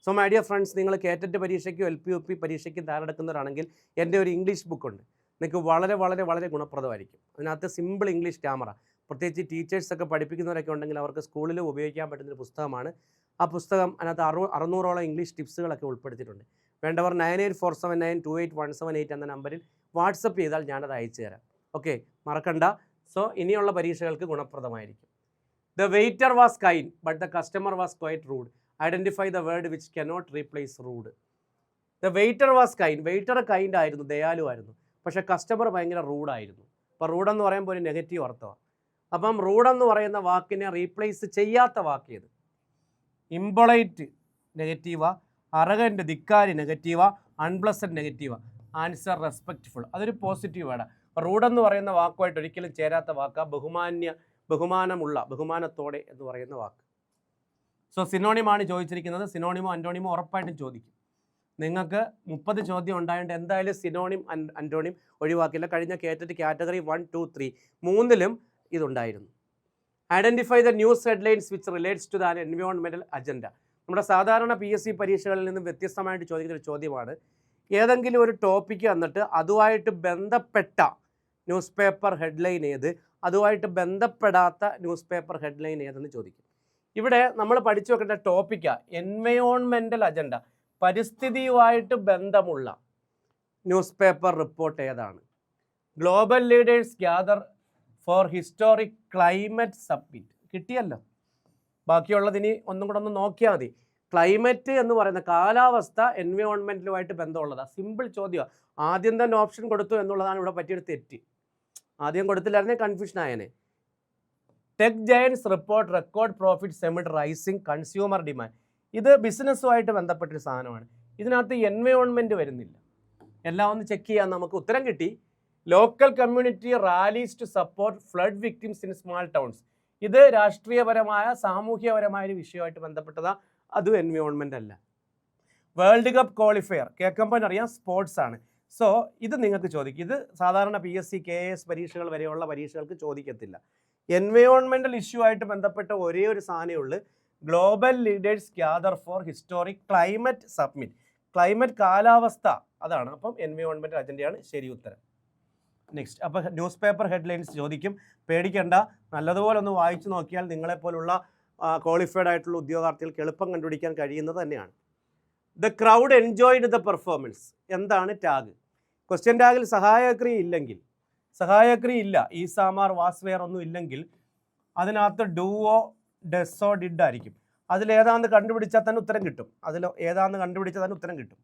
സോ മൈ ഡിയർ ഫ്രണ്ട്സ്, നിങ്ങൾ കേറ്ററ്റ് പരീക്ഷയ്ക്കും LP പരീക്ഷയ്ക്കും തയ്യാറെടുക്കുന്നവരാണെങ്കിൽ എൻ്റെ ഒരു ഇംഗ്ലീഷ് ബുക്കുണ്ട്. നിങ്ങൾക്ക് വളരെ വളരെ വളരെ ഗുണപ്രദമായിരിക്കും. അതിനകത്ത് സിമ്പിൾ ഇംഗ്ലീഷ് ഗ്രാമർ, പ്രത്യേകിച്ച് ടീച്ചേഴ്സൊക്കെ പഠിപ്പിക്കുന്നവരൊക്കെ ഉണ്ടെങ്കിൽ അവർക്ക് സ്കൂളിൽ ഉപയോഗിക്കാൻ പറ്റുന്നൊരു പുസ്തകമാണ്. ആ പുസ്തകം അതിനകത്ത് 600ഓളം ഇംഗ്ലീഷ് ടിപ്സുകളൊക്കെ ഉൾപ്പെടുത്തിയിട്ടുണ്ട്. വേണ്ടവർ 9847928178 എന്ന നമ്പറിൽ വാട്സപ്പ് ചെയ്താൽ ഞാനത് അയച്ചു തരാം. ഓക്കെ, മറക്കണ്ട. സോ ഇനിയുള്ള പരീക്ഷകൾക്ക് ഗുണപ്രദമായിരിക്കും. The waiter was kind but the customer was quite rude. Identify the word which cannot replace rude. The waiter was kind, waiter kind ആയിരുന്നു, ദയാലുവായിരുന്നു. പക്ഷേ കസ്റ്റമർ ഭയങ്കര റൂഡായിരുന്നു. അപ്പോൾ റൂഡെന്ന് പറയുമ്പോൾ ഒരു നെഗറ്റീവ് അർത്ഥമാണ്. അപ്പം റൂഡെന്ന് പറയുന്ന വാക്കിനെ റീപ്ലേസ് ചെയ്യാത്ത വാക്കേത്? ഇംപൊളൈറ്റ് നെഗറ്റീവാ, അറഗൻ്റ് ധിക്കാരി നെഗറ്റീവാ, അൺപ്ലസൻറ്റ് നെഗറ്റീവാ. ആൻസർ റെസ്പെക്റ്റ്ഫുൾ, അതൊരു പോസിറ്റീവ് വേർഡാണ്. റൂഡെന്ന് പറയുന്ന വാക്കുമായിട്ട് ഒരിക്കലും ചേരാത്ത വാക്കാണ് ബഹുമാനമുള്ള, ബഹുമാനത്തോടെ എന്ന് പറയുന്ന വാക്ക്. സോ സിനോണിമാണ് ചോദിച്ചിരിക്കുന്നത്. സിനോണിമോ അൻറ്റോണിമോ ഉറപ്പായിട്ടും ചോദിക്കും. നിങ്ങൾക്ക് 30 ചോദ്യം ഉണ്ടായതുകൊണ്ട് എന്തായാലും സിനോണിം അൻറ്റോണിം ഒഴിവാക്കില്ല. കഴിഞ്ഞ കേറ്ററ്റ് കാറ്റഗറി 1, 2, 3 മൂന്നിലും ഇതുണ്ടായിരുന്നു. Identify the news headlines which relates to the environmental agenda. നമ്മുടെ സാധാരണ PSC പരീക്ഷകളിൽ നിന്നും വ്യത്യസ്തമായിട്ട് ചോദിക്കുന്ന ഒരു ചോദ്യമാണ്. ഏതെങ്കിലും ഒരു ടോപ്പിക്ക് വന്നിട്ട് അതുമായിട്ട് ബന്ധപ്പെട്ട ന്യൂസ് പേപ്പർ ഹെഡ്ലൈൻ ഏത്, അതുമായിട്ട് ബന്ധപ്പെടാത്ത ന്യൂസ് പേപ്പർ ഹെഡ്ലൈൻ ഏതെന്ന് ചോദിക്കും. ഇവിടെ നമ്മൾ പഠിച്ചു വെക്കേണ്ട ടോപ്പിക്കാണ് എൻവയോൺമെൻറ്റൽ അജണ്ട. പരിസ്ഥിതിയുമായിട്ട് ബന്ധമുള്ള ന്യൂസ് പേപ്പർ റിപ്പോർട്ട് ഏതാണ്? Global leaders gather for historic climate summit. കിട്ടിയല്ലോ. ബാക്കിയുള്ളതിന് ഒന്നും കൂടെ ഒന്ന് നോക്കിയാൽ മതി. ക്ലൈമറ്റ് എന്ന് പറയുന്ന കാലാവസ്ഥ എൻവയോൺമെൻറ്റിലുമായിട്ട് ബന്ധമുള്ളതാണ്. സിമ്പിൾ ചോദ്യമാണ്. ആദ്യം തന്നെ ഓപ്ഷൻ കൊടുത്തു എന്നുള്ളതാണ് ഇവിടെ പറ്റിയൊരു തെറ്റ്. ആദ്യം കൊടുത്തില്ലായിരുന്നേ കൺഫ്യൂഷൻ ആയേനെ. Tech giants report record profits amid rising consumer demand. ഇത് ബിസിനസ്സുമായിട്ട് ബന്ധപ്പെട്ടൊരു സാധനമാണ്. ഇതിനകത്ത് എൻവയോൺമെൻറ്റ് വരുന്നില്ല. എല്ലാം ഒന്ന് ചെക്ക് ചെയ്യാൻ നമുക്ക് ഉത്തരം കിട്ടി. Local community rallies to support flood victims in small towns. ഇത് രാഷ്ട്രീയപരമായ സാമൂഹ്യപരമായ ഒരു വിഷയമായിട്ട് ബന്ധപ്പെട്ടതാണ്. അതും എൻവയോൺമെൻ്റ് അല്ല. വേൾഡ് കപ്പ് ക്വാളിഫയർ കേൾക്കുമ്പോൾ അറിയാം സ്പോർട്സ് ആണ്. സോ ഇത് നിങ്ങൾക്ക് ചോദിക്കും. ഇത് സാധാരണ PSC KS പരീക്ഷകൾ വരെയുള്ള പരീക്ഷകൾക്ക് ചോദിക്കത്തില്ല. എൻവയോൺമെൻറ്റൽ ഇഷ്യൂ ആയിട്ട് ബന്ധപ്പെട്ട ഒരേ ഒരു സാധനമേ ഉള്ളൂ. Global leaders gather for historic climate summit. Climate കാലാവസ്ഥ അതാണ്. അപ്പം എൻവയോൺമെൻറ്റൽ അജണ്ടയാണ് ശരി ഉത്തരം. നെക്സ്റ്റ്, അപ്പോൾ ന്യൂസ് പേപ്പർ ഹെഡ്ലൈൻസ് ചോദിക്കും. പേടിക്കേണ്ട, നല്ലതുപോലെ ഒന്ന് വായിച്ചു നോക്കിയാൽ നിങ്ങളെപ്പോലുള്ള ക്വാളിഫൈഡ് ആയിട്ടുള്ള ഉദ്യോഗാർത്ഥികൾക്ക് എളുപ്പം കണ്ടുപിടിക്കാൻ കഴിയുന്നത് തന്നെയാണ്. The crowd enjoyed the performance. എന്താണ് ടാഗ്? ക്വസ്റ്റ്യൻ ടാഗിൽ സഹായക്രിയ ഇല്ലെങ്കിൽ, സഹായക്രിയ ഇല്ല, ഈസാമാർ വാസ്വെയർ ഒന്നും ഇല്ലെങ്കിൽ അതിനകത്ത് ഡൂവോ ഡെസോ ഡിഡ് ആയിരിക്കും. അതിലേതാന്ന് കണ്ടുപിടിച്ചാൽ തന്നെ ഉത്തരം കിട്ടും.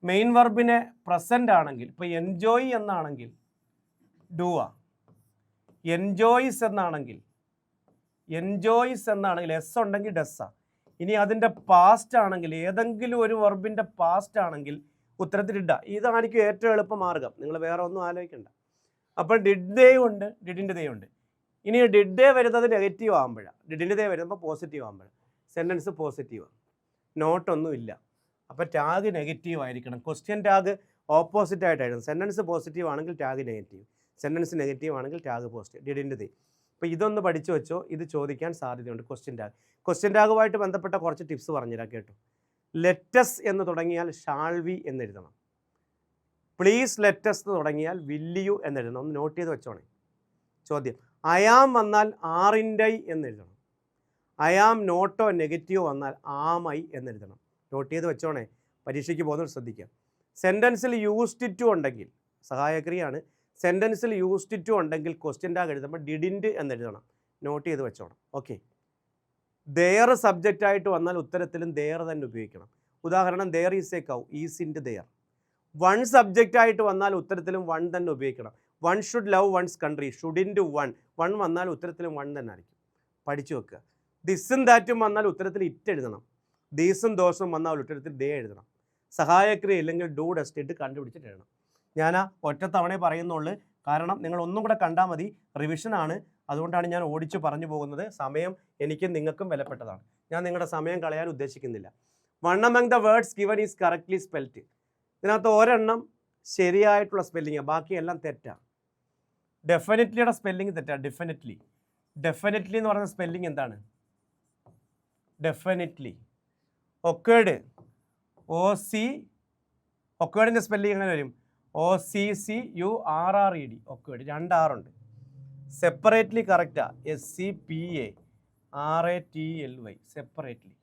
മെയിൻ വെർബിനെ പ്രസൻ്റ് ആണെങ്കിൽ, ഇപ്പോൾ എൻജോയ് എന്നാണെങ്കിൽ ഡൂവ, എൻജോയ്സ് എന്നാണെങ്കിൽ എസ് ഉണ്ടെങ്കിൽ ഡെസ്സ. ഇനി അതിൻ്റെ പാസ്റ്റ് ആണെങ്കിൽ, ഏതെങ്കിലും ഒരു വെർബിൻ്റെ പാസ്റ്റ് ആണെങ്കിൽ ഉത്തരത്തിൽ ഇഡ. ഇതായിരിക്കും ഏറ്റവും എളുപ്പ മാർഗം. നിങ്ങൾ വേറെ ഒന്നും ആലോചിക്കണ്ട. അപ്പോൾ ഡിഡ് ദേ ഉണ്ട്, ഡിഡിൻ്റെ ദേ ഉണ്ട്. ഇനി ഡിഡ് ദേ വരുന്നത് നെഗറ്റീവ് ആകുമ്പോഴാണ്, ഡിഡിൻ്റെ ദേ വരുമ്പോൾ പോസിറ്റീവ് ആകുമ്പോഴാണ്. സെൻറ്റൻസ് പോസിറ്റീവാണ്, നോട്ടൊന്നും ഇല്ല. അപ്പോൾ ടാഗ് നെഗറ്റീവ് ആയിരിക്കണം. ക്വസ്റ്റ്യൻ ടാഗ് ഓപ്പോസിറ്റ് ആയിട്ടായിരുന്നു. സെൻറ്റൻസ് പോസിറ്റീവ് ആണെങ്കിൽ ടാഗ് നെഗറ്റീവ്, സെൻറ്റൻസ് നെഗറ്റീവ് ആണെങ്കിൽ ടാഗ് പോസിറ്റീവ്. ഡിഡിൻ്റെ ദേ. അപ്പോൾ ഇതൊന്ന് പഠിച്ചു വെച്ചോ, ഇത് ചോദിക്കാൻ സാധ്യതയുണ്ട്. ക്വസ്റ്റ്യൻ ടാഗുമായിട്ട് ബന്ധപ്പെട്ട കുറച്ച് ടിപ്സ് പറഞ്ഞുതരാം കേട്ടോ. ലെറ്റസ് എന്ന് തുടങ്ങിയാൽ ഷാൾ വി എന്നെഴുതണം. പ്ലീസ് ലെറ്റസ് എന്ന് തുടങ്ങിയാൽ വില്ല് യു എന്നെഴുതണം. ഒന്ന് നോട്ട് ചെയ്ത് വെച്ചോണേ. ചോദ്യം, അയാം വന്നാൽ ആറിൻ്റെ എന്നെഴുതണം. അയാം നോട്ടോ നെഗറ്റീവ് വന്നാൽ ആമൈ എന്നെഴുതണം. നോട്ട് ചെയ്ത് വെച്ചോണേ, പരീക്ഷയ്ക്ക് പോകുന്നവർ ശ്രദ്ധിക്കാം. സെൻറ്റൻസിൽ യൂസ്ഡ് ടു ഉണ്ടെങ്കിൽ, സഹായക്രിയയാണ്, സെൻറ്റൻസിൽ യൂസ്ഡ് ടു ഉണ്ടെങ്കിൽ ക്വസ്റ്റ്യൻ ടാഗ് എഴുതുമ്പോൾ ഡിഡിൻറ്റ് എന്നെഴുതണം. നോട്ട് ചെയ്ത് വെച്ചോണം. ഓക്കെ. ദെയർ സബ്ജക്റ്റായിട്ട് വന്നാൽ ഉത്തരത്തിലും ദെയർ തന്നെ ഉപയോഗിക്കണം. ഉദാഹരണം, there is a cow, isn't there. One സബ്ജക്റ്റായിട്ട് വന്നാൽ ഉത്തരത്തിലും വൺ തന്നെ ഉപയോഗിക്കണം. One should love one's country, shouldn't one. One വന്നാൽ ഉത്തരത്തിലും വൺ തന്നെ ആയിരിക്കും. പഠിച്ചു വെക്കുക. ദിസും ദാറ്റും വന്നാൽ ഉത്തരത്തിൽ ഇറ്റ് എഴുതണം. ദീസും ദോസും വന്നാൽ ഉത്തരത്തിൽ ദേ എഴുതണം. സഹായക്രിയ ഇല്ലെങ്കിൽ ഡു ഡസ്റ്റ് ഇട്ട് കണ്ടുപിടിച്ചിട്ട് എഴുതണം. ഞാൻ ഒറ്റത്തവണ പറയുന്നുള്ളൂ, കാരണം നിങ്ങൾ ഒന്നും കൂടെ കണ്ടാൽ മതി. റിവിഷനാണ്, അതുകൊണ്ടാണ് ഞാൻ ഓടിച്ച് പറഞ്ഞു പോകുന്നത്. സമയം എനിക്കും നിങ്ങൾക്കും വിലപ്പെട്ടതാണ്. ഞാൻ നിങ്ങളുടെ സമയം കളയാൻ ഉദ്ദേശിക്കുന്നില്ല. One among the words given is correctly spelt. ഇതിനകത്ത് ഒരെണ്ണം ശരിയായിട്ടുള്ള സ്പെല്ലിങ്, ബാക്കിയെല്ലാം തെറ്റാണ്. ഡെഫിനറ്റ്ലിയുടെ സ്പെല്ലിങ് തെറ്റാണ്. ഡെഫിനറ്റ്ലി എന്ന് പറയുന്ന സ്പെല്ലിങ് എന്താണ്? ഡെഫിനറ്റ്ലി. ഒക്കേഡ്, ഒക്കേഡിൻ്റെ സ്പെല്ലിങ് എങ്ങനെ വരും? OCCURRED. ഒക്കേഡ് 2 R ഉണ്ട്. Separately correct, SCPARATLY, separately.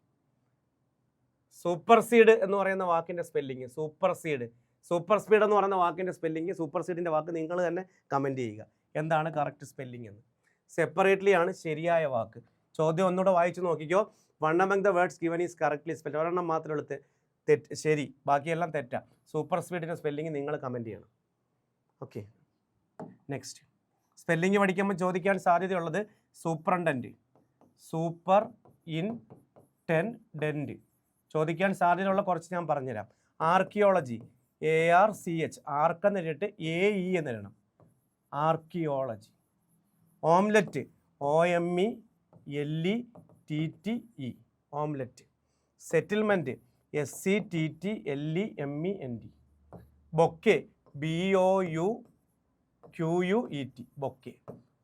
Supersede എന്ന് പറയുന്ന വാക്കിൻ്റെ സ്പെല്ലിങ്, സൂപ്പർ സ്പീഡ് എന്ന് പറയുന്ന വാക്കിൻ്റെ സ്പെല്ലിങ്, സൂപ്പർസീഡിൻ്റെ വാക്ക് നിങ്ങൾ തന്നെ കമൻറ്റ് ചെയ്യുക എന്താണ് കറക്റ്റ് സ്പെല്ലിംഗ് എന്ന്. സെപ്പറേറ്റ്ലി ആണ് ശരിയായ വാക്ക്. ചോദ്യം ഒന്നുകൂടെ വായിച്ച് നോക്കിക്കോ. One among the words given is correctly spelled. ഒരെണ്ണം മാത്രം എടുത്ത് ശരി, ബാക്കിയെല്ലാം തെറ്റാ. സൂപ്പർ സ്പീഡിൻ്റെ സ്പെല്ലിംഗ് നിങ്ങൾ കമൻറ്റ് ചെയ്യണം. Okay, next. സ്പെല്ലിംഗ് പഠിക്കുമ്പോൾ ചോദിക്കാൻ സാധ്യതയുള്ളത് സൂപ്രണ്ടൻറ്റ്, സൂപ്പർ ഇൻറ്റൻഡൻറ്റ്. ചോദിക്കാൻ സാധ്യതയുള്ള കുറച്ച് ഞാൻ പറഞ്ഞുതരാം. ആർക്കിയോളജി, ARCH, ആർക്കെന്ന് എഴുതിയിട്ട് AE എന്ന് എഴുതണം, archaeology. Omelette, OMELETTE, omelette. Settlement, SETTLEMENT. Bouquet, BOUQUET, bouquet.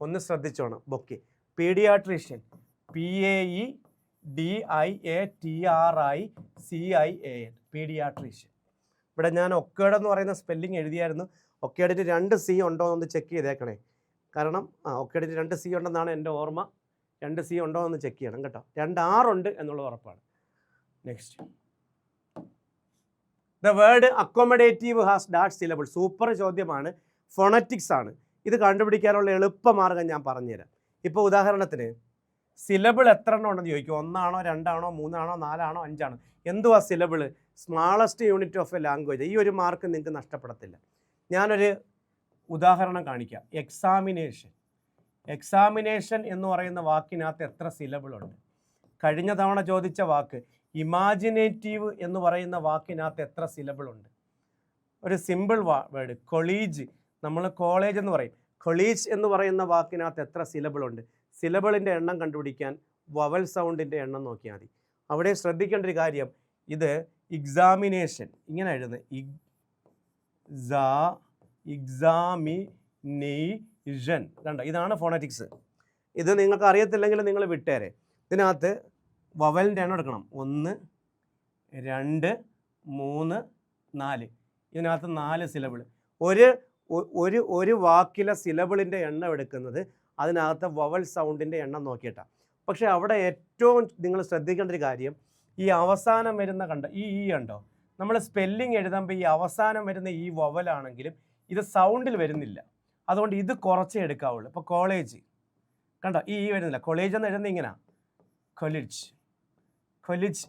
ഒന്ന് ശ്രദ്ധിച്ചോണം, ബൊക്കെ. Paediatrician, PAEDIATRICIAN, paediatrician. ഇവിടെ ഞാൻ ഒക്കേഡ് എന്ന് പറയുന്ന സ്പെല്ലിംഗ് എഴുതിയായിരുന്നു. ഒക്കേഡിന് 2 C ഉണ്ടോ എന്ന് ചെക്ക് ചെയ്തേക്കണേ. കാരണം ഒക്കേഡിന് 2 C ഉണ്ടെന്നാണ് എൻ്റെ ഓർമ്മ. 2 C ഉണ്ടോ എന്ന് ചെക്ക് ചെയ്യണം കേട്ടോ. 2 R ഉണ്ട് എന്നുള്ളത് ഉറപ്പാണ്. Next. The word accommodative has dash syllable. Super ചോദ്യമാണ്, ഫോണറ്റിക്സ് ആണ്. ഇത് കണ്ടുപിടിക്കാനുള്ള എളുപ്പമാർഗ്ഗം ഞാൻ പറഞ്ഞുതരാം. ഇപ്പോൾ ഉദാഹരണത്തിന് സിലബിൾ എത്ര എണ്ണം ഉണ്ടെന്ന് ചോദിക്കും. 1 ആണോ 2 ആണോ 3 ആണോ 4 ആണോ 5 ആണോ? എന്തുവാ syllable? Smallest unit of A language. ഈ ഒരു മാർക്ക് നിങ്ങൾക്ക് നഷ്ടപ്പെടത്തില്ല. ഞാനൊരു ഉദാഹരണം കാണിക്കാം. എക്സാമിനേഷൻ എന്ന് പറയുന്ന വാക്കിനകത്ത് എത്ര സിലബിളുണ്ട്? കഴിഞ്ഞ തവണ ചോദിച്ച വാക്ക് ഇമാജിനേറ്റീവ് എന്ന് പറയുന്ന വാക്കിനകത്ത് എത്ര സിലബിളുണ്ട്? ഒരു സിമ്പിൾ വേർഡ് കൊളീജ്, നമ്മൾ കോളേജ് എന്ന് പറയും. കൊളീജ് എന്ന് പറയുന്ന വാക്കിനകത്ത് എത്ര സിലബിളുണ്ട്? സിലബിളിൻ്റെ എണ്ണം കണ്ടുപിടിക്കാൻ വവൽ സൗണ്ടിൻ്റെ എണ്ണം നോക്കിയാൽ മതി. അവിടെ ശ്രദ്ധിക്കേണ്ട ഒരു കാര്യം, ഇത് എക്സാമിനേഷൻ ഇങ്ങനെ എഴുതുന്നത്, എക്സാമിനേഷൻ. കണ്ടോ, ഇതാണ് ഫോണറ്റിക്സ്. ഇത് നിങ്ങൾക്ക് അറിയത്തില്ലെങ്കിൽ നിങ്ങൾ വിട്ടേരെ. ഇതിനകത്ത് വവലിൻ്റെ എണ്ണം എടുക്കണം. 1 2 3 4. ഇതിനകത്ത് 4 സിലബിൾ. ഒരു വാക്കിലെ സിലബിളിൻ്റെ എണ്ണം എടുക്കുന്നത് അതിനകത്ത് വവൽ സൗണ്ടിൻ്റെ എണ്ണം നോക്കിയിട്ടാണ്. പക്ഷേ അവിടെ ഏറ്റവും നിങ്ങൾ ശ്രദ്ധിക്കേണ്ട ഒരു കാര്യം, ഈ അവസാനം വരുന്ന കണ്ടോ, ഈ ഉണ്ടോ, നമ്മൾ സ്പെല്ലിംഗ് എഴുതുമ്പോൾ ഈ അവസാനം വരുന്ന ഈ വവലാണെങ്കിലും ഇത് സൗണ്ടിൽ വരുന്നില്ല. അതുകൊണ്ട് ഇത് കുറച്ചേ എടുക്കാവുള്ളൂ. ഇപ്പോൾ കോളേജ് കണ്ടോ, ഈ വരുന്നില്ല. കോളേജ് എന്ന് എഴുതുന്നത് ഇങ്ങനെ, കൊലിജ്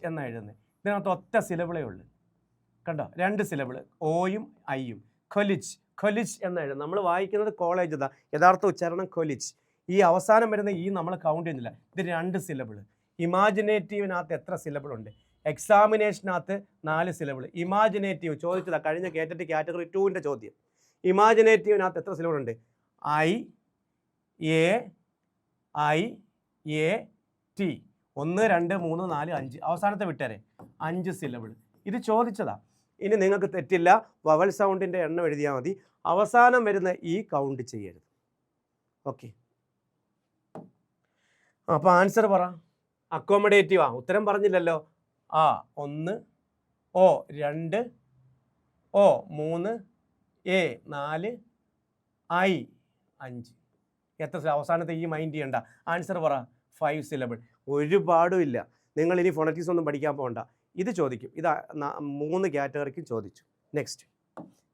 എന്ന് എഴുതുന്നത്. ഇതിനകത്ത് ഒറ്റ സിലബിളേ ഉള്ളൂ. കണ്ടോ, 2 സിലബിൾ, ഓയും ഐയും. കൊലിജ് എന്ന് എഴുതുന്നത്. നമ്മൾ വായിക്കുന്നത് കോളേജ്, യഥാർത്ഥ ഉച്ചാരണം കൊലിജ്. ഈ അവസാനം വരുന്ന ഈ നമ്മൾ കൗണ്ട് ചെയ്യുന്നില്ല. ഇത് 2 സിലബിൾ. ഇമാജിനേറ്റീവിനകത്ത് എത്ര സിലബിളുണ്ട്? എക്സാമിനേഷനകത്ത് 4 സിലബിൾ. ഇമാജിനേറ്റീവ് ചോദിച്ചതാ കഴിഞ്ഞ കേറ്ററ്റ് കാറ്റഗറി 2ൻ്റെ ചോദ്യം. ഇമാജിനേറ്റീവിനകത്ത് എത്ര സിലബിളുണ്ട്? IAIAT. 1 2 3 4 5. അവസാനത്തെ വിട്ടേരെ, 5 സിലബിൾ. ഇത് ചോദിച്ചതാ. ഇനി നിങ്ങൾക്ക് തെറ്റില്ല, വവൽ സൗണ്ടിൻ്റെ എണ്ണം എഴുതിയാൽ മതി. അവസാനം വരുന്ന ഈ കൗണ്ട് ചെയ്യരുത്. ഓക്കെ, അപ്പോൾ ആൻസർ പറ. അക്കോമഡേറ്റീവാ. ഉത്തരം പറഞ്ഞില്ലല്ലോ. 1 O 2 O 3 A 4 I 5. എത്ര അവസാനത്തെ ഈ മൈൻഡ് ചെയ്യണ്ട. ആൻസർ പറ. 5 സിലബിൾ. ഒരുപാടും ഇല്ല. നിങ്ങൾ ഇനി ഫോണറ്റിക്സ് ഒന്നും പഠിക്കാൻ പോകണ്ട. ഇത് ചോദിക്കും. ഇത് 3 കാറ്റഗറിക്കും ചോദിച്ചു. നെക്സ്റ്റ്,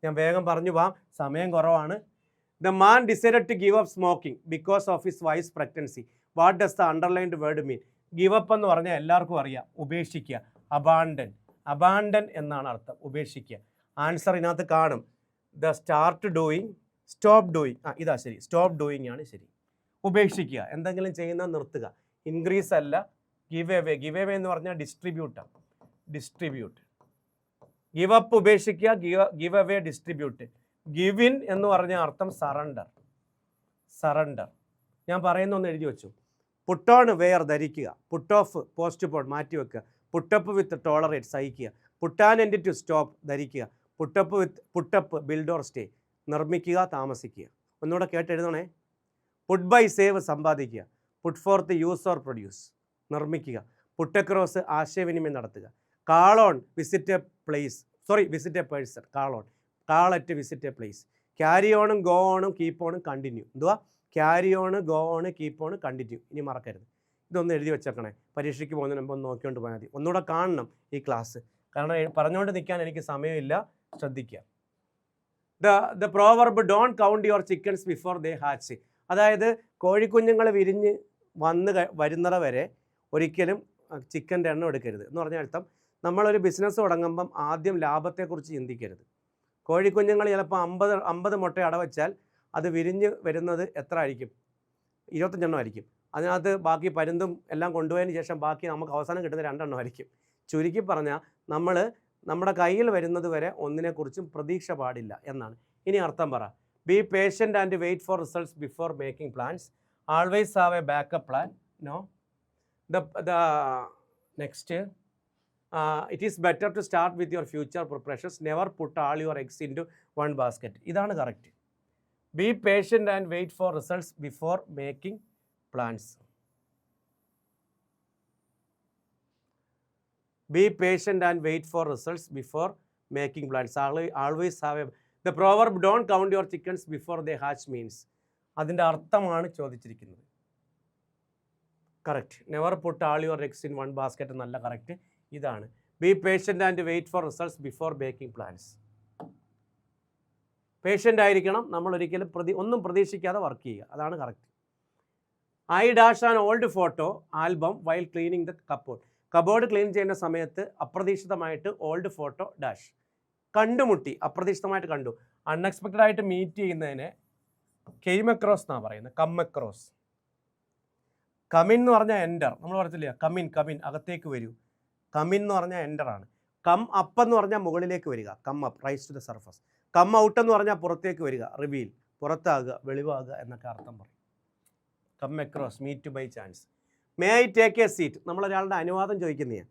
ഞാൻ വേഗം പറഞ്ഞു പോവാം, സമയം കുറവാണ്. The man decided to give up smoking because of his wife's pregnancy. What does the underlined word mean? Give up എന്ന് പറഞ്ഞാൽ എല്ലാവർക്കും അറിയാം, ഉപേക്ഷിക്കുക. അബാൻഡൻ എന്നാണ് അർത്ഥം, ഉപേക്ഷിക്കുക. ആൻസർ ഇതിനകത്ത് കാണും. The stop doing. ഇതാ ശരി, സ്റ്റോപ്പ് ഡൂയിങ് ആണ് ശരി. ഉപേക്ഷിക്കുക, എന്തെങ്കിലും ചെയ്യുന്നത് നിർത്തുക. ഇൻക്രീസ് അല്ല, ഗിവ് എവേ. ഗിവ് എവേ എന്ന് പറഞ്ഞാൽ ഡിസ്ട്രിബ്യൂട്ടാണ്. ഡിസ്ട്രിബ്യൂട്ട്. ഗിവ് അപ്പ് ഉപേക്ഷിക്കുക, give away distribute. Give in എന്ന് പറഞ്ഞ അർത്ഥം സറണ്ടർ. സറണ്ടർ. ഞാൻ പറയുന്ന ഒന്ന് എഴുതി വെച്ചു. പുട്ട് ഓൺ വെയർ ധരിക്കുക, പുട്ട് ഓഫ് പോസ്റ്റ് പോൺ മാറ്റി വെക്കുക, പുട്ടപ്പ് വിത്ത് ടോളറേറ്റ് സഹിക്കുക, പുട്ടാൻ എൻഡ് ടു സ്റ്റോപ്പ് ധരിക്കുക, പുട്ടപ്പ് ബിൽഡ് ഓർ സ്റ്റേ നിർമ്മിക്കുക താമസിക്കുക. ഒന്നുകൂടെ കേട്ടെഴുതണേ. പുട്ട് ബൈ സേവ് സമ്പാദിക്കുക, put forth use or produce നിർമ്മിക്കുക, പുട്ട് അക്രോസ് ആശയവിനിമയം നടത്തുക, call on visit a place, visit a person, call at visit a place, carry ഓണും ഗോ ഓണും കീപ്പ് ഓണും കണ്ടിന്യൂ. എന്തുവാ? Carry on, go on, keep on, continue. ഇനി മറക്കരുത്. ഇതൊന്ന് എഴുതി വെച്ചേക്കണേ. പരീക്ഷയ്ക്ക് പോകുന്നതിന് മുമ്പ് ഒന്ന് നോക്കിക്കൊണ്ട് പോയാൽ മതി. ഒന്നുകൂടെ കാണണം ഈ ക്ലാസ്, കാരണം പറഞ്ഞുകൊണ്ട് നിൽക്കാൻ എനിക്ക് സമയമില്ല. ശ്രദ്ധിക്കുക. The proverb don't count your chickens before they hatch. അതായത് കോഴിക്കുഞ്ഞുങ്ങൾ വിരിഞ്ഞ് വരുന്നത് വരെ ഒരിക്കലും ചിക്കൻ്റെ എണ്ണം എടുക്കരുത് എന്ന് പറഞ്ഞ അർത്ഥം, നമ്മളൊരു ബിസിനസ് തുടങ്ങുമ്പം ആദ്യം ലാഭത്തെക്കുറിച്ച് ചിന്തിക്കരുത്. കോഴിക്കുഞ്ഞുങ്ങൾ ചിലപ്പോൾ 50 മുട്ട അടവച്ചാൽ അത് വിരിഞ്ഞ് വരുന്നത് എത്ര ആയിരിക്കും? 25 എണ്ണം ആയിരിക്കും. അതിനകത്ത് ബാക്കി പരുന്തും എല്ലാം കൊണ്ടുപോയതിന് ശേഷം ബാക്കി നമുക്ക് അവസാനം കിട്ടുന്ന 2 എണ്ണം ആയിരിക്കും. ചുരുക്കി പറഞ്ഞാൽ നമ്മുടെ കയ്യിൽ വരുന്നത് വരെ ഒന്നിനെക്കുറിച്ചും പ്രതീക്ഷ പാടില്ല എന്നാണ്. ഇനി അർത്ഥം പറ. Be patient and wait for results before making plans. Always have a backup plan. No. The next, it is better to start with your future preparations. Never put all your eggs into one basket. ഇതാണ് correct. Be patient and wait for results before making plans. Be patient and wait for results before making plans. Always have a... The proverb don't count your chickens before they hatch means. അതിൻ്റെ അർത്ഥമാണ് ചോദിച്ചിരിക്കുന്നത്. Correct. Never put all your eggs in one basket എന്നല്ല correct. ഇതാണ്. Be patient and wait for results before making plans. Patient ആയിരിക്കണം. നമ്മൾ ഒരിക്കലും ഒന്നും പ്രതീക്ഷിക്കാതെ വർക്ക് ചെയ്യുക. അതാണ് correct. I dash an old photo album while cleaning the cupboard. Cupboard clean ചെയ്യുന്ന സമയത്ത് അപ്രതീക്ഷിതമായിട്ട് ഓൾഡ് ഫോട്ടോ ഡാഷ് കണ്ടുമുട്ടി. അപ്രതീക്ഷിതമായിട്ട് കണ്ടു. അൺഎക്സ്പെക്റ്റഡ് ആയിട്ട് മീറ്റ് ചെയ്യുന്നതിനെ കെയിം അക്രോസ് എന്നാണ് പറയുന്നത്. Come across. കമിൻ എന്ന് പറഞ്ഞാൽ എൻ്റർ. നമ്മൾ പറഞ്ഞില്ല കമിൻ അകത്തേക്ക് വരൂ. കമിൻ എന്ന് പറഞ്ഞാൽ എൻ്ററാണ്. കം അപ്പ് എന്ന് പറഞ്ഞാൽ മുകളിലേക്ക് വരിക. Come up, rise to the surface. Come out എന്ന് പറഞ്ഞാൽ പുറത്തേക്ക് വരിക. റിവീൽ, പുറത്താകുക, വെളിവാകുക എന്നൊക്കെ അർത്ഥം പറയും. Come across, meet by chance. May I take a seat. നമ്മളൊരാളുടെ അനുവാദം ചോദിക്കുന്നതാണ്.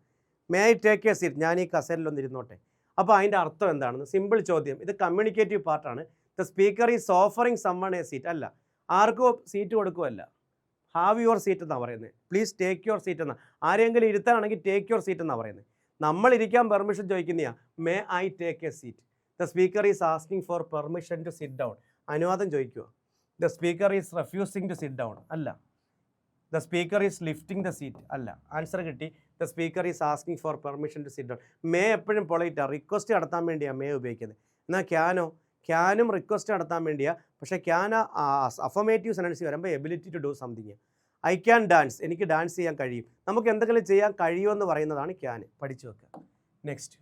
May I take a seat. ഞാൻ ഈ കസേരയിലൊന്ന് ഇരുന്നോട്ടെ. അപ്പോൾ അതിൻ്റെ അർത്ഥം എന്താണെന്ന് സിമ്പിൾ ചോദ്യം. ഇത് കമ്മ്യൂണിക്കേറ്റീവ് പാർട്ടാണ്. The speaker is offering summon a seat. അല്ല, ആർക്കും സീറ്റ് കൊടുക്കുമല്ല. ഹാവ് യുവർ സീറ്റ് എന്നാണ് പറയുന്നത്. പ്ലീസ് ടേക്ക് യുവർ സീറ്റ് എന്നാണ്. ആരെങ്കിലും ഇരുത്താനാണെങ്കിൽ ടേക്ക് യുവർ സീറ്റ് എന്നാണ് പറയുന്നത്. നമ്മൾ ഇരിക്കാൻ പെർമിഷൻ ചോദിക്കുന്നതാണ്. May I take a seat. The speaker is asking for permission to sit down. അനുവാദം ചോദിക്കുക. The speaker is refusing to sit down. അല്ല. The speaker is lifting the seat. അല്ല. Answer കിട്ടി. The speaker is asking for permission to sit down. May എപ്പോഴും പൊളൈറ്റാണ്. Request നടത്താൻ വേണ്ടിയാണ് may ഉപയോഗിക്കുന്നത്. എന്നാൽ ക്യാനും റിക്വസ്റ്റ് നടത്താൻ വേണ്ടിയാണ്. പക്ഷേ ക്യാൻ അഫർമേറ്റീവ് സെൻറ്റൻസ് വരുമ്പോൾ ability to do something. I can dance. എനിക്ക് ഡാൻസ് ചെയ്യാൻ കഴിയും. നമുക്ക് എന്തെങ്കിലും ചെയ്യാൻ കഴിയുമെന്ന് പറയുന്നതാണ് ക്യാൻ. പഠിച്ചു വെക്കുക. Next,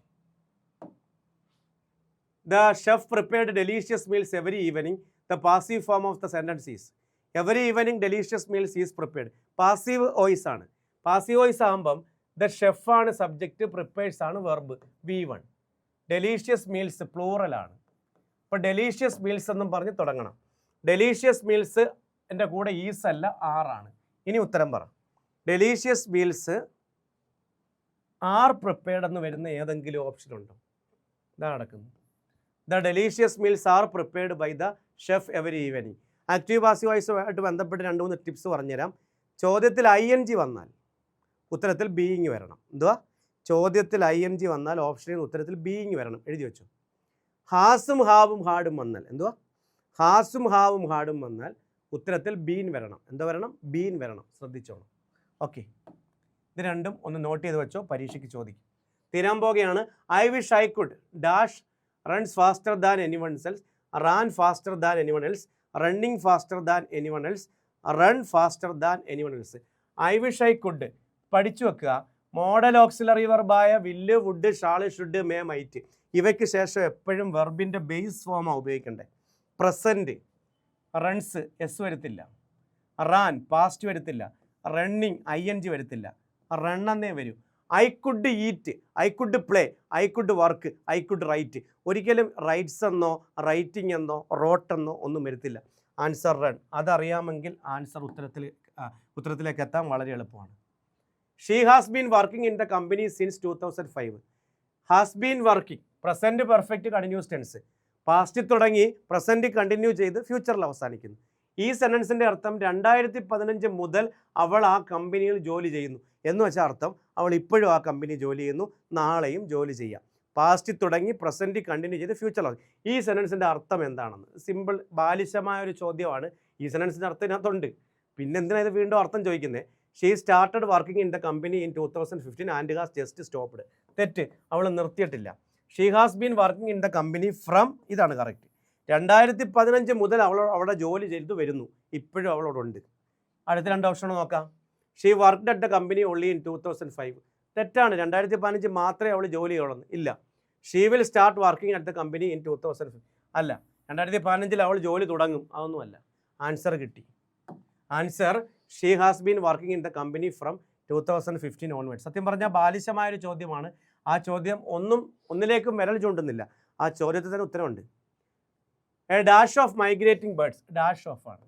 the chef prepared delicious meals every evening. The passive form of the sentence is every evening delicious meals is prepared. Passive voice ആണ്. പാസീവ് വോയിസ് ആകുമ്പം ദ ഷെഫാണ് സബ്ജക്റ്റ്, പ്രിപ്പയേഴ്സ് ആണ് വെർബ്. V1. ഡെലീഷ്യസ് മീൽസ് പ്ലൂറലാണ്. അപ്പോൾ delicious meals എന്നും പറഞ്ഞ് തുടങ്ങണം. Delicious meals എൻ്റെ കൂടെ ഈസ് അല്ല ആറാണ്. ഇനി ഉത്തരം പറ. ഡെലീഷ്യസ് മീൽസ് ആർ പ്രിപ്പയർഡ് എന്ന് വരുന്ന ഏതെങ്കിലും ഓപ്ഷൻ ഉണ്ടോ? ഇതാണ് നടക്കുന്നത്. The delicious meals are prepared by the chef every evening. Active passive വോയിസുമായിട്ട് ബന്ധപ്പെട്ട് 2-3 ടിപ്സ് പറഞ്ഞുതരാം. ചോദ്യത്തിൽ ING വന്നാൽ ഉത്തരത്തിൽ ബീയിങ് വരണം. എന്തുവാ? ചോദ്യത്തിൽ ING വന്നാൽ ഓപ്ഷനിൽ ഉത്തരത്തിൽ ബീയിങ് വരണം. എഴുതി വെച്ചു. ഹാസും ഹാവും ഹാടും വന്നാൽ എന്തുവാ? ഹാസും ഹാവും ഹാടും വന്നാൽ ഉത്തരത്തിൽ ബീൻ വരണം. എന്താ വരണം? ബീൻ വരണം. ശ്രദ്ധിച്ചോണം. ഓക്കെ, ഇത് രണ്ടും ഒന്ന് നോട്ട് ചെയ്ത് വെച്ചോ. പരീക്ഷയ്ക്ക് ചോദിക്കും. തീരാൻ പോകുകയാണ്. I wish I could dash runs faster than anyone else. Ran faster than anyone else. Running faster than anyone else. Run faster than anyone else. I wish I could പഠിച്ചു വെക്കുക. മോഡൽ ഓക്സിലറി വെർബായ will, would, shall, should, may, might ഇവയ്ക്ക് ശേഷം എപ്പോഴും വെർബിൻ്റെ base ഫോമാണ് ഉപയോഗിക്കേണ്ടത്. Present runs S വരത്തില്ല. Ran past വരത്തില്ല. റണ്ണിങ് ING വരത്തില്ല, റൺ എന്നേ വരൂ. I could eat, I could play, I could work, I could write. ഒരിക്കലും റൈറ്റ്സ് എന്നോ റൈറ്റിംഗ് എന്നോ റോട്ട് എന്നോ ഒന്നും വരത്തില്ല. Answer run. അതറിയാമെങ്കിൽ ആൻസർ ഉത്തരത്തിലേക്ക് എത്താൻ വളരെ എളുപ്പമാണ്. She has been working in the company since 2005. Has been working, present perfect continuous tense. പാസ്റ്റിൽ തുടങ്ങി പ്രസൻറ്റ് കണ്ടിന്യൂ ചെയ്ത് ഫ്യൂച്ചറിൽ അവസാനിക്കുന്നു. ഈ സെൻറ്റൻസിൻ്റെ അർത്ഥം 2015 മുതൽ അവൾ ആ കമ്പനിയിൽ ജോലി ചെയ്യുന്നു എന്ന് വെച്ചാൽ അർത്ഥം അവൾ ഇപ്പോഴും ആ കമ്പനി ജോലി ചെയ്യുന്നു, നാളെയും ജോലി ചെയ്യാം. പാസ്റ്റിൽ തുടങ്ങി പ്രസൻറ്റ് കണ്ടിന്യൂ ചെയ്ത് ഫ്യൂച്ചറിൽ. ഈ സെൻറ്റൻസിൻ്റെ അർത്ഥം എന്താണെന്ന് സിമ്പിൾ ബാലിശമായ ഒരു ചോദ്യമാണ്. ഈ സെൻറ്റൻസിൻ്റെ അർത്ഥം ഇതിനകത്തുണ്ട്. പിന്നെ എന്തിനാണ് ഇത് വീണ്ടും അർത്ഥം ചോദിക്കുന്നത്? She started working in the company in 2015 and has just stopped. തെറ്റ്, അവൾ നിർത്തിയിട്ടില്ല. She has been working in the company from, ഇതാണ് കറക്റ്റ്. 2015 മുതൽ അവൾ അവിടെ ജോലി ചെയ്തു വരുന്നു, ഇപ്പോഴും അവളോടുണ്ട്. അടുത്ത 2 ഓപ്ഷൻ നോക്കാം. She worked at the company only in 2005. തെറ്റാണ്, 2015 മാത്രമേ അവൾ ജോലി ചെയ്യുള്ളൂ. ഇല്ല. She will start working at the company in 2005. അല്ല, 2015 അവൾ ജോലി തുടങ്ങും, അതൊന്നുമല്ല. ആൻസർ കിട്ടി. Answer she has been working in the company from 2015 onwards. സത്യം പറഞ്ഞാൽ ബാലിശമായൊരു ചോദ്യമാണ്. ആ ചോദ്യം ഒന്നിലേക്കും വിരൽ ചൂണ്ടുന്നില്ല. ആ ചോദ്യത്തിൽ തന്നെ ഉത്തരമുണ്ട്. A dash of migrating birds. Dash of ആണ്.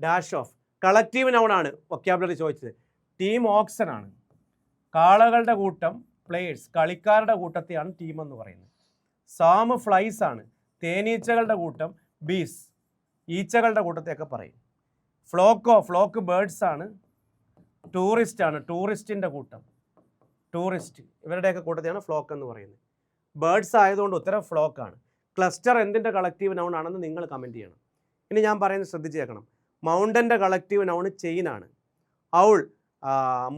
ഡാഷ് ഓഫ് കളക്റ്റീവ് നൗണാണ് വൊക്കാബുലറി ചോദിച്ചത്. ടീം ഓക്സൺ ആണ്. കാളകളുടെ കൂട്ടം പ്ലേയേഴ്സ്, കളിക്കാരുടെ കൂട്ടത്തെയാണ് ടീം എന്ന് പറയുന്നത്. സാം ഫ്ലൈസ് ആണ്. തേനീച്ചകളുടെ കൂട്ടം ബീസ്, ഈച്ചകളുടെ കൂട്ടത്തെയൊക്കെ പറയും. ഫ്ലോക്ക് ബേർഡ്സ് ആണ്. ടൂറിസ്റ്റ് ആണ്, ടൂറിസ്റ്റിൻ്റെ കൂട്ടം, ടൂറിസ്റ്റ് ഇവരുടെയൊക്കെ കൂട്ടത്തെയാണ് ഫ്ലോക്ക് എന്ന് പറയുന്നത്. ബേർഡ്സ് ആയതുകൊണ്ട് ഉത്തരം ഫ്ലോക്ക് ആണ്. ക്ലസ്റ്റർ എന്തിൻ്റെ കളക്റ്റീവ് നൗൺ ആണെന്ന് നിങ്ങൾ കമൻറ്റ് ചെയ്യണം. ഇനി ഞാൻ പറയുന്നത് ശ്രദ്ധിച്ചേക്കണം. മൗണ്ടൻ്റെ കളക്റ്റീവ് നൗൺ ചെയിൻ ആണ്. ഔൾ,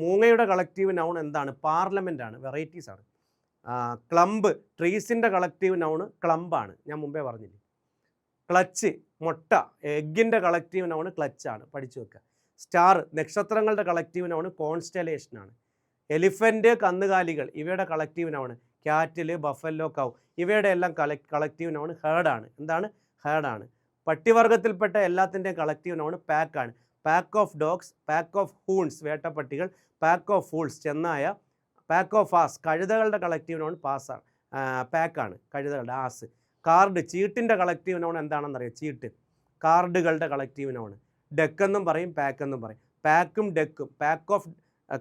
മൂങ്ങയുടെ കളക്റ്റീവ് നൗൺ എന്താണ്? പാർലമെൻ്റ് ആണ്, വെറൈറ്റീസ് ആണ്. ക്ലംബ്, ട്രീസിൻ്റെ കളക്റ്റീവ് നൗൺ ക്ലംബാണ്, ഞാൻ മുമ്പേ പറഞ്ഞില്ലേ. ക്ലച്ച്, മുട്ട, എഗ്ഗിൻ്റെ കളക്റ്റീവ് നൗൺ ക്ലച്ചാണ്, പഠിച്ചു വെക്കുക. സ്റ്റാർ, നക്ഷത്രങ്ങളുടെ കളക്റ്റീവ് നൗൺ കോൺസ്റ്റലേഷനാണ്. എലിഫൻറ്റ്, കന്നുകാലികൾ ഇവയുടെ collective noun cattle, buffalo, cow ഇവയുടെ എല്ലാം കളക്റ്റീവ് നൗൺ ഹേർഡാണ്. എന്താണ്? ഹേർഡാണ്. പട്ടിവർഗത്തിൽപ്പെട്ട എല്ലാത്തിൻ്റെയും കളക്റ്റീവ് നൗൺ പാക്കാണ്. Pack of dogs, pack of hounds വേട്ടപ്പട്ടികൾ, പാക്ക് ഓഫ് ഫൂൾസ് ചെന്നായ, പാക്ക് ഓഫ് ആസ് കഴുതകളുടെ കളക്റ്റീവ് നൗൺ പാസ്സാണ്, പാക്കാണ് കഴുതകളുടെ, ആസ്. കാർഡ്, ചീട്ടിൻ്റെ കളക്റ്റീവ് നൗൺ എന്താണെന്നറിയാം? ചീട്ട്. കാർഡുകളുടെ കളക്റ്റീവ് നൗൺ ഡെക്ക് എന്നും പറയും, പാക്ക് എന്നും പറയും. പാക്കും ഡെക്കും, പാക്ക് ഓഫ്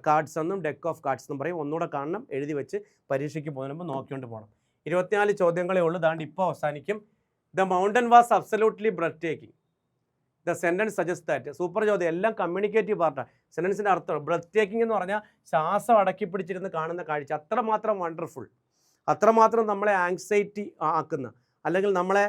കാർഡ്സ് എന്നും ഡെക്ക് ഓഫ് കാർഡ്സ് എന്നും പറയും. ഒന്നുകൂടെ കാണണം, എഴുതി വെച്ച് പരീക്ഷയ്ക്ക് പോകുന്നതിന് മുമ്പ് നോക്കിക്കൊണ്ട് പോകണം. 24 ചോദ്യങ്ങളേ ഉള്ളൂ. ദാണ്ട് ഇപ്പോൾ അവസാനിക്കും. The mountain was absolutely breathtaking. The sentence suggest that. Super ചോദ്യം, എല്ലാം കമ്മ്യൂണിക്കേറ്റീവ് പാർട്ടാണ്. സെൻറ്റൻസിൻ്റെ അർത്ഥം ബ്രെത്ത് ടേക്കിംഗ് എന്ന് പറഞ്ഞാൽ ശ്വാസം അടക്കി പിടിച്ചിരുന്ന് കാണുന്ന കാഴ്ച അത്രമാത്രം വണ്ടർഫുൾ, അത്രമാത്രം നമ്മളെ ആങ്സൈറ്റി ആക്കുന്ന, അല്ലെങ്കിൽ നമ്മളെ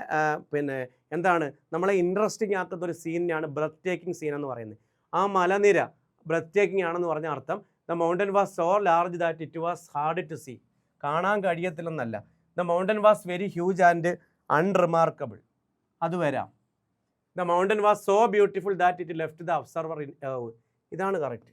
നമ്മളെ ഇൻട്രസ്റ്റിംഗ് ആക്കുന്ന ഒരു സീനിനെയാണ് ബ്രെത്ത് ടേക്കിംഗ് സീൻ എന്ന് പറയുന്നത്. ആ മലനിര ബ്രെത്ത് ടേക്കിംഗ് ആണെന്ന് പറഞ്ഞ അർത്ഥം the mountain was so large that it was hard to see. കാണാൻ കഴിയത്തില്ലെന്നല്ല. The mountain was very huge and unremarkable, അത് വരാം. The mountain was so beautiful that it left the observer in awe. ഇതാണ് correct.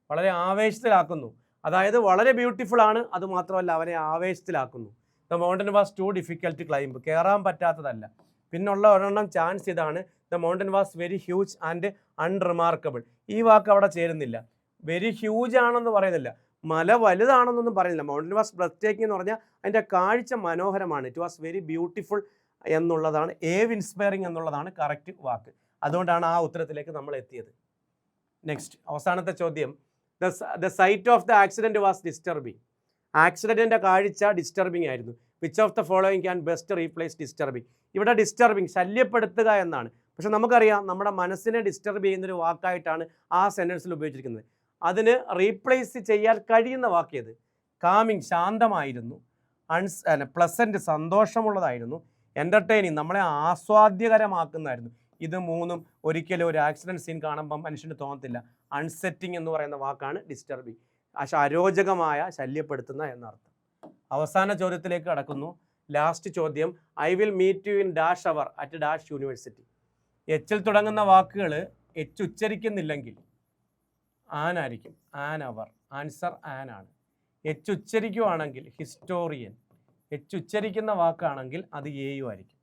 വളരെ ആവേശത്തിലാക്കുന്നു, അതായത് വളരെ beautiful ആണ്, അതുമാത്രമല്ല അവനെ ആവേശത്തിലാക്കുന്നു. The mountain was too difficult climb, കയറാൻ പറ്റാത്തതല്ല. പിന്നുള്ള ഒരെണ്ണം ചാൻസ് ഇതാണ്. The mountain was very huge and unremarkable. ഈ വാക്ക് അവിടെ ചേരുന്നില്ല. വെരി ഹ്യൂജ് ആണെന്ന് പറയുന്നില്ല, മല വലുതാണെന്നൊന്നും പറയുന്നില്ല. മൗണ്ടൻ വാസ് ബ്രെത്ത് ടേക്കിംഗ് എന്ന് പറഞ്ഞാൽ അതിൻ്റെ കാഴ്ച മനോഹരമാണ്. ഇറ്റ് വാസ് വെരി ബ്യൂട്ടിഫുൾ എന്നുള്ളതാണ്, ഏവ് ഇൻസ്പയറിംഗ് എന്നുള്ളതാണ് കറക്റ്റ് വാക്ക്. അതുകൊണ്ടാണ് ആ ഉത്തരത്തിലേക്ക് നമ്മൾ എത്തിയത്. നെക്സ്റ്റ് അവസാനത്തെ ചോദ്യം. The sight of the accident was disturbing. ആക്സിഡൻറ്റിൻ്റെ കാഴ്ച ഡിസ്റ്റർബിങ് ആയിരുന്നു. Which of the following can best replace disturbing. ഇവിടെ ഡിസ്റ്റർബിങ് ശല്യപ്പെടുത്തുക എന്നാണ്. പക്ഷെ നമുക്കറിയാം നമ്മുടെ മനസ്സിനെ ഡിസ്റ്റർബ് ചെയ്യുന്നൊരു വാക്കായിട്ടാണ് ആ സെൻറ്റൻസിൽ ഉപയോഗിച്ചിരിക്കുന്നത്. അതിന് റീപ്ലേസ് ചെയ്യാൻ കഴിയുന്ന വാക്കേത്? കാമിങ് ശാന്തമായിരുന്നു, പ്ലസൻറ്റ് സന്തോഷമുള്ളതായിരുന്നു, എൻ്റർടൈനിങ് നമ്മളെ ആസ്വാദ്യകരമാക്കുന്നതായിരുന്നു. ഇത് മൂന്നും ഒരിക്കലും ഒരു ആക്സിഡൻറ്റ് സീൻ കാണുമ്പം മനുഷ്യന് തോന്നത്തില്ല. അൺസെറ്റിങ് എന്ന് പറയുന്ന വാക്കാണ് ഡിസ്റ്റർബിങ്, അരോചകമായ, ശല്യപ്പെടുത്തുന്ന എന്നർത്ഥം. അവസാന ചോദ്യത്തിലേക്ക് കടക്കുന്നു. ലാസ്റ്റ് ചോദ്യം. I will meet you in dash hour at dash university. എച്ചിൽ തുടങ്ങുന്ന വാക്കുകൾ എച്ച് ഉച്ചരിക്കുന്നില്ലെങ്കിൽ ആനായിരിക്കും, ആൻ അവർ. ആൻസർ ആൻ ആണ്. എച്ച് ഉച്ചരിക്കുവാണെങ്കിൽ ഹിസ്റ്റോറിയൻ, എച്ച് ഉച്ചരിക്കുന്ന വാക്കാണെങ്കിൽ അത് എയും ആയിരിക്കും.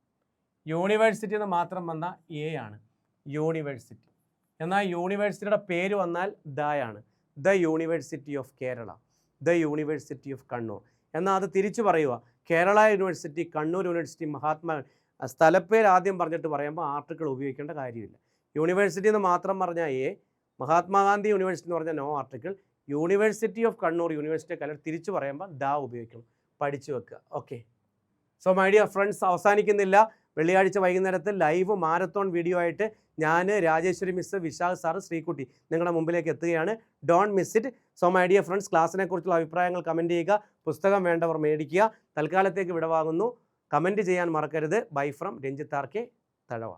യൂണിവേഴ്സിറ്റി എന്ന് മാത്രം വന്നാൽ എ ആണ്, യൂണിവേഴ്സിറ്റി. എന്നാൽ യൂണിവേഴ്സിറ്റിയുടെ പേര് വന്നാൽ ദയാണ്. The university of Kerala, the university of Kannur. എന്നാൽ അത് തിരിച്ചു പറയുക, കേരള യൂണിവേഴ്സിറ്റി, കണ്ണൂർ യൂണിവേഴ്സിറ്റി, മഹാത്മാ, സ്ഥലപ്പേര് ആദ്യം പറഞ്ഞിട്ട് പറയുമ്പോൾ ആർട്ടിക്കിൾ ഉപയോഗിക്കേണ്ട കാര്യമില്ല. യൂണിവേഴ്സിറ്റി എന്ന് മാത്രം പറഞ്ഞാൽ എ, മഹാത്മാഗാന്ധി യൂണിവേഴ്സിറ്റി എന്ന് പറഞ്ഞാൽ no article, university of Kannur, university of Kannur തിരിച്ചു പറയുമ്പോൾ ദ ഉപയോഗിക്കണം. പഠിച്ചു വെക്കുക. Okay. So my dear friends, അവസാനിക്കുന്നില്ല. വെള്ളിയാഴ്ച വൈകുന്നേരത്തിൽ ലൈവ് മാരത്തോൺ വീഡിയോ ആയിട്ട് ഞാൻ, രാജേശ്വരി മിസ്, വിശാഖ് സാറ്, ശ്രീകുട്ടി നിങ്ങളുടെ മുമ്പിലേക്ക് എത്തുകയാണ്. Don't miss it. So my dear friends, ക്ലാസ്സിനെ കുറിച്ചുള്ള അഭിപ്രായങ്ങൾ കമൻറ്റ് ചെയ്യുക. പുസ്തകം വേണ്ടവർ മേടിക്കുക. തൽക്കാലത്തേക്ക് വിടവാങ്ങുന്നു. കമൻറ്റ് ചെയ്യാൻ മറക്കരുത്. Bye from Ranjith R K, Thazhava.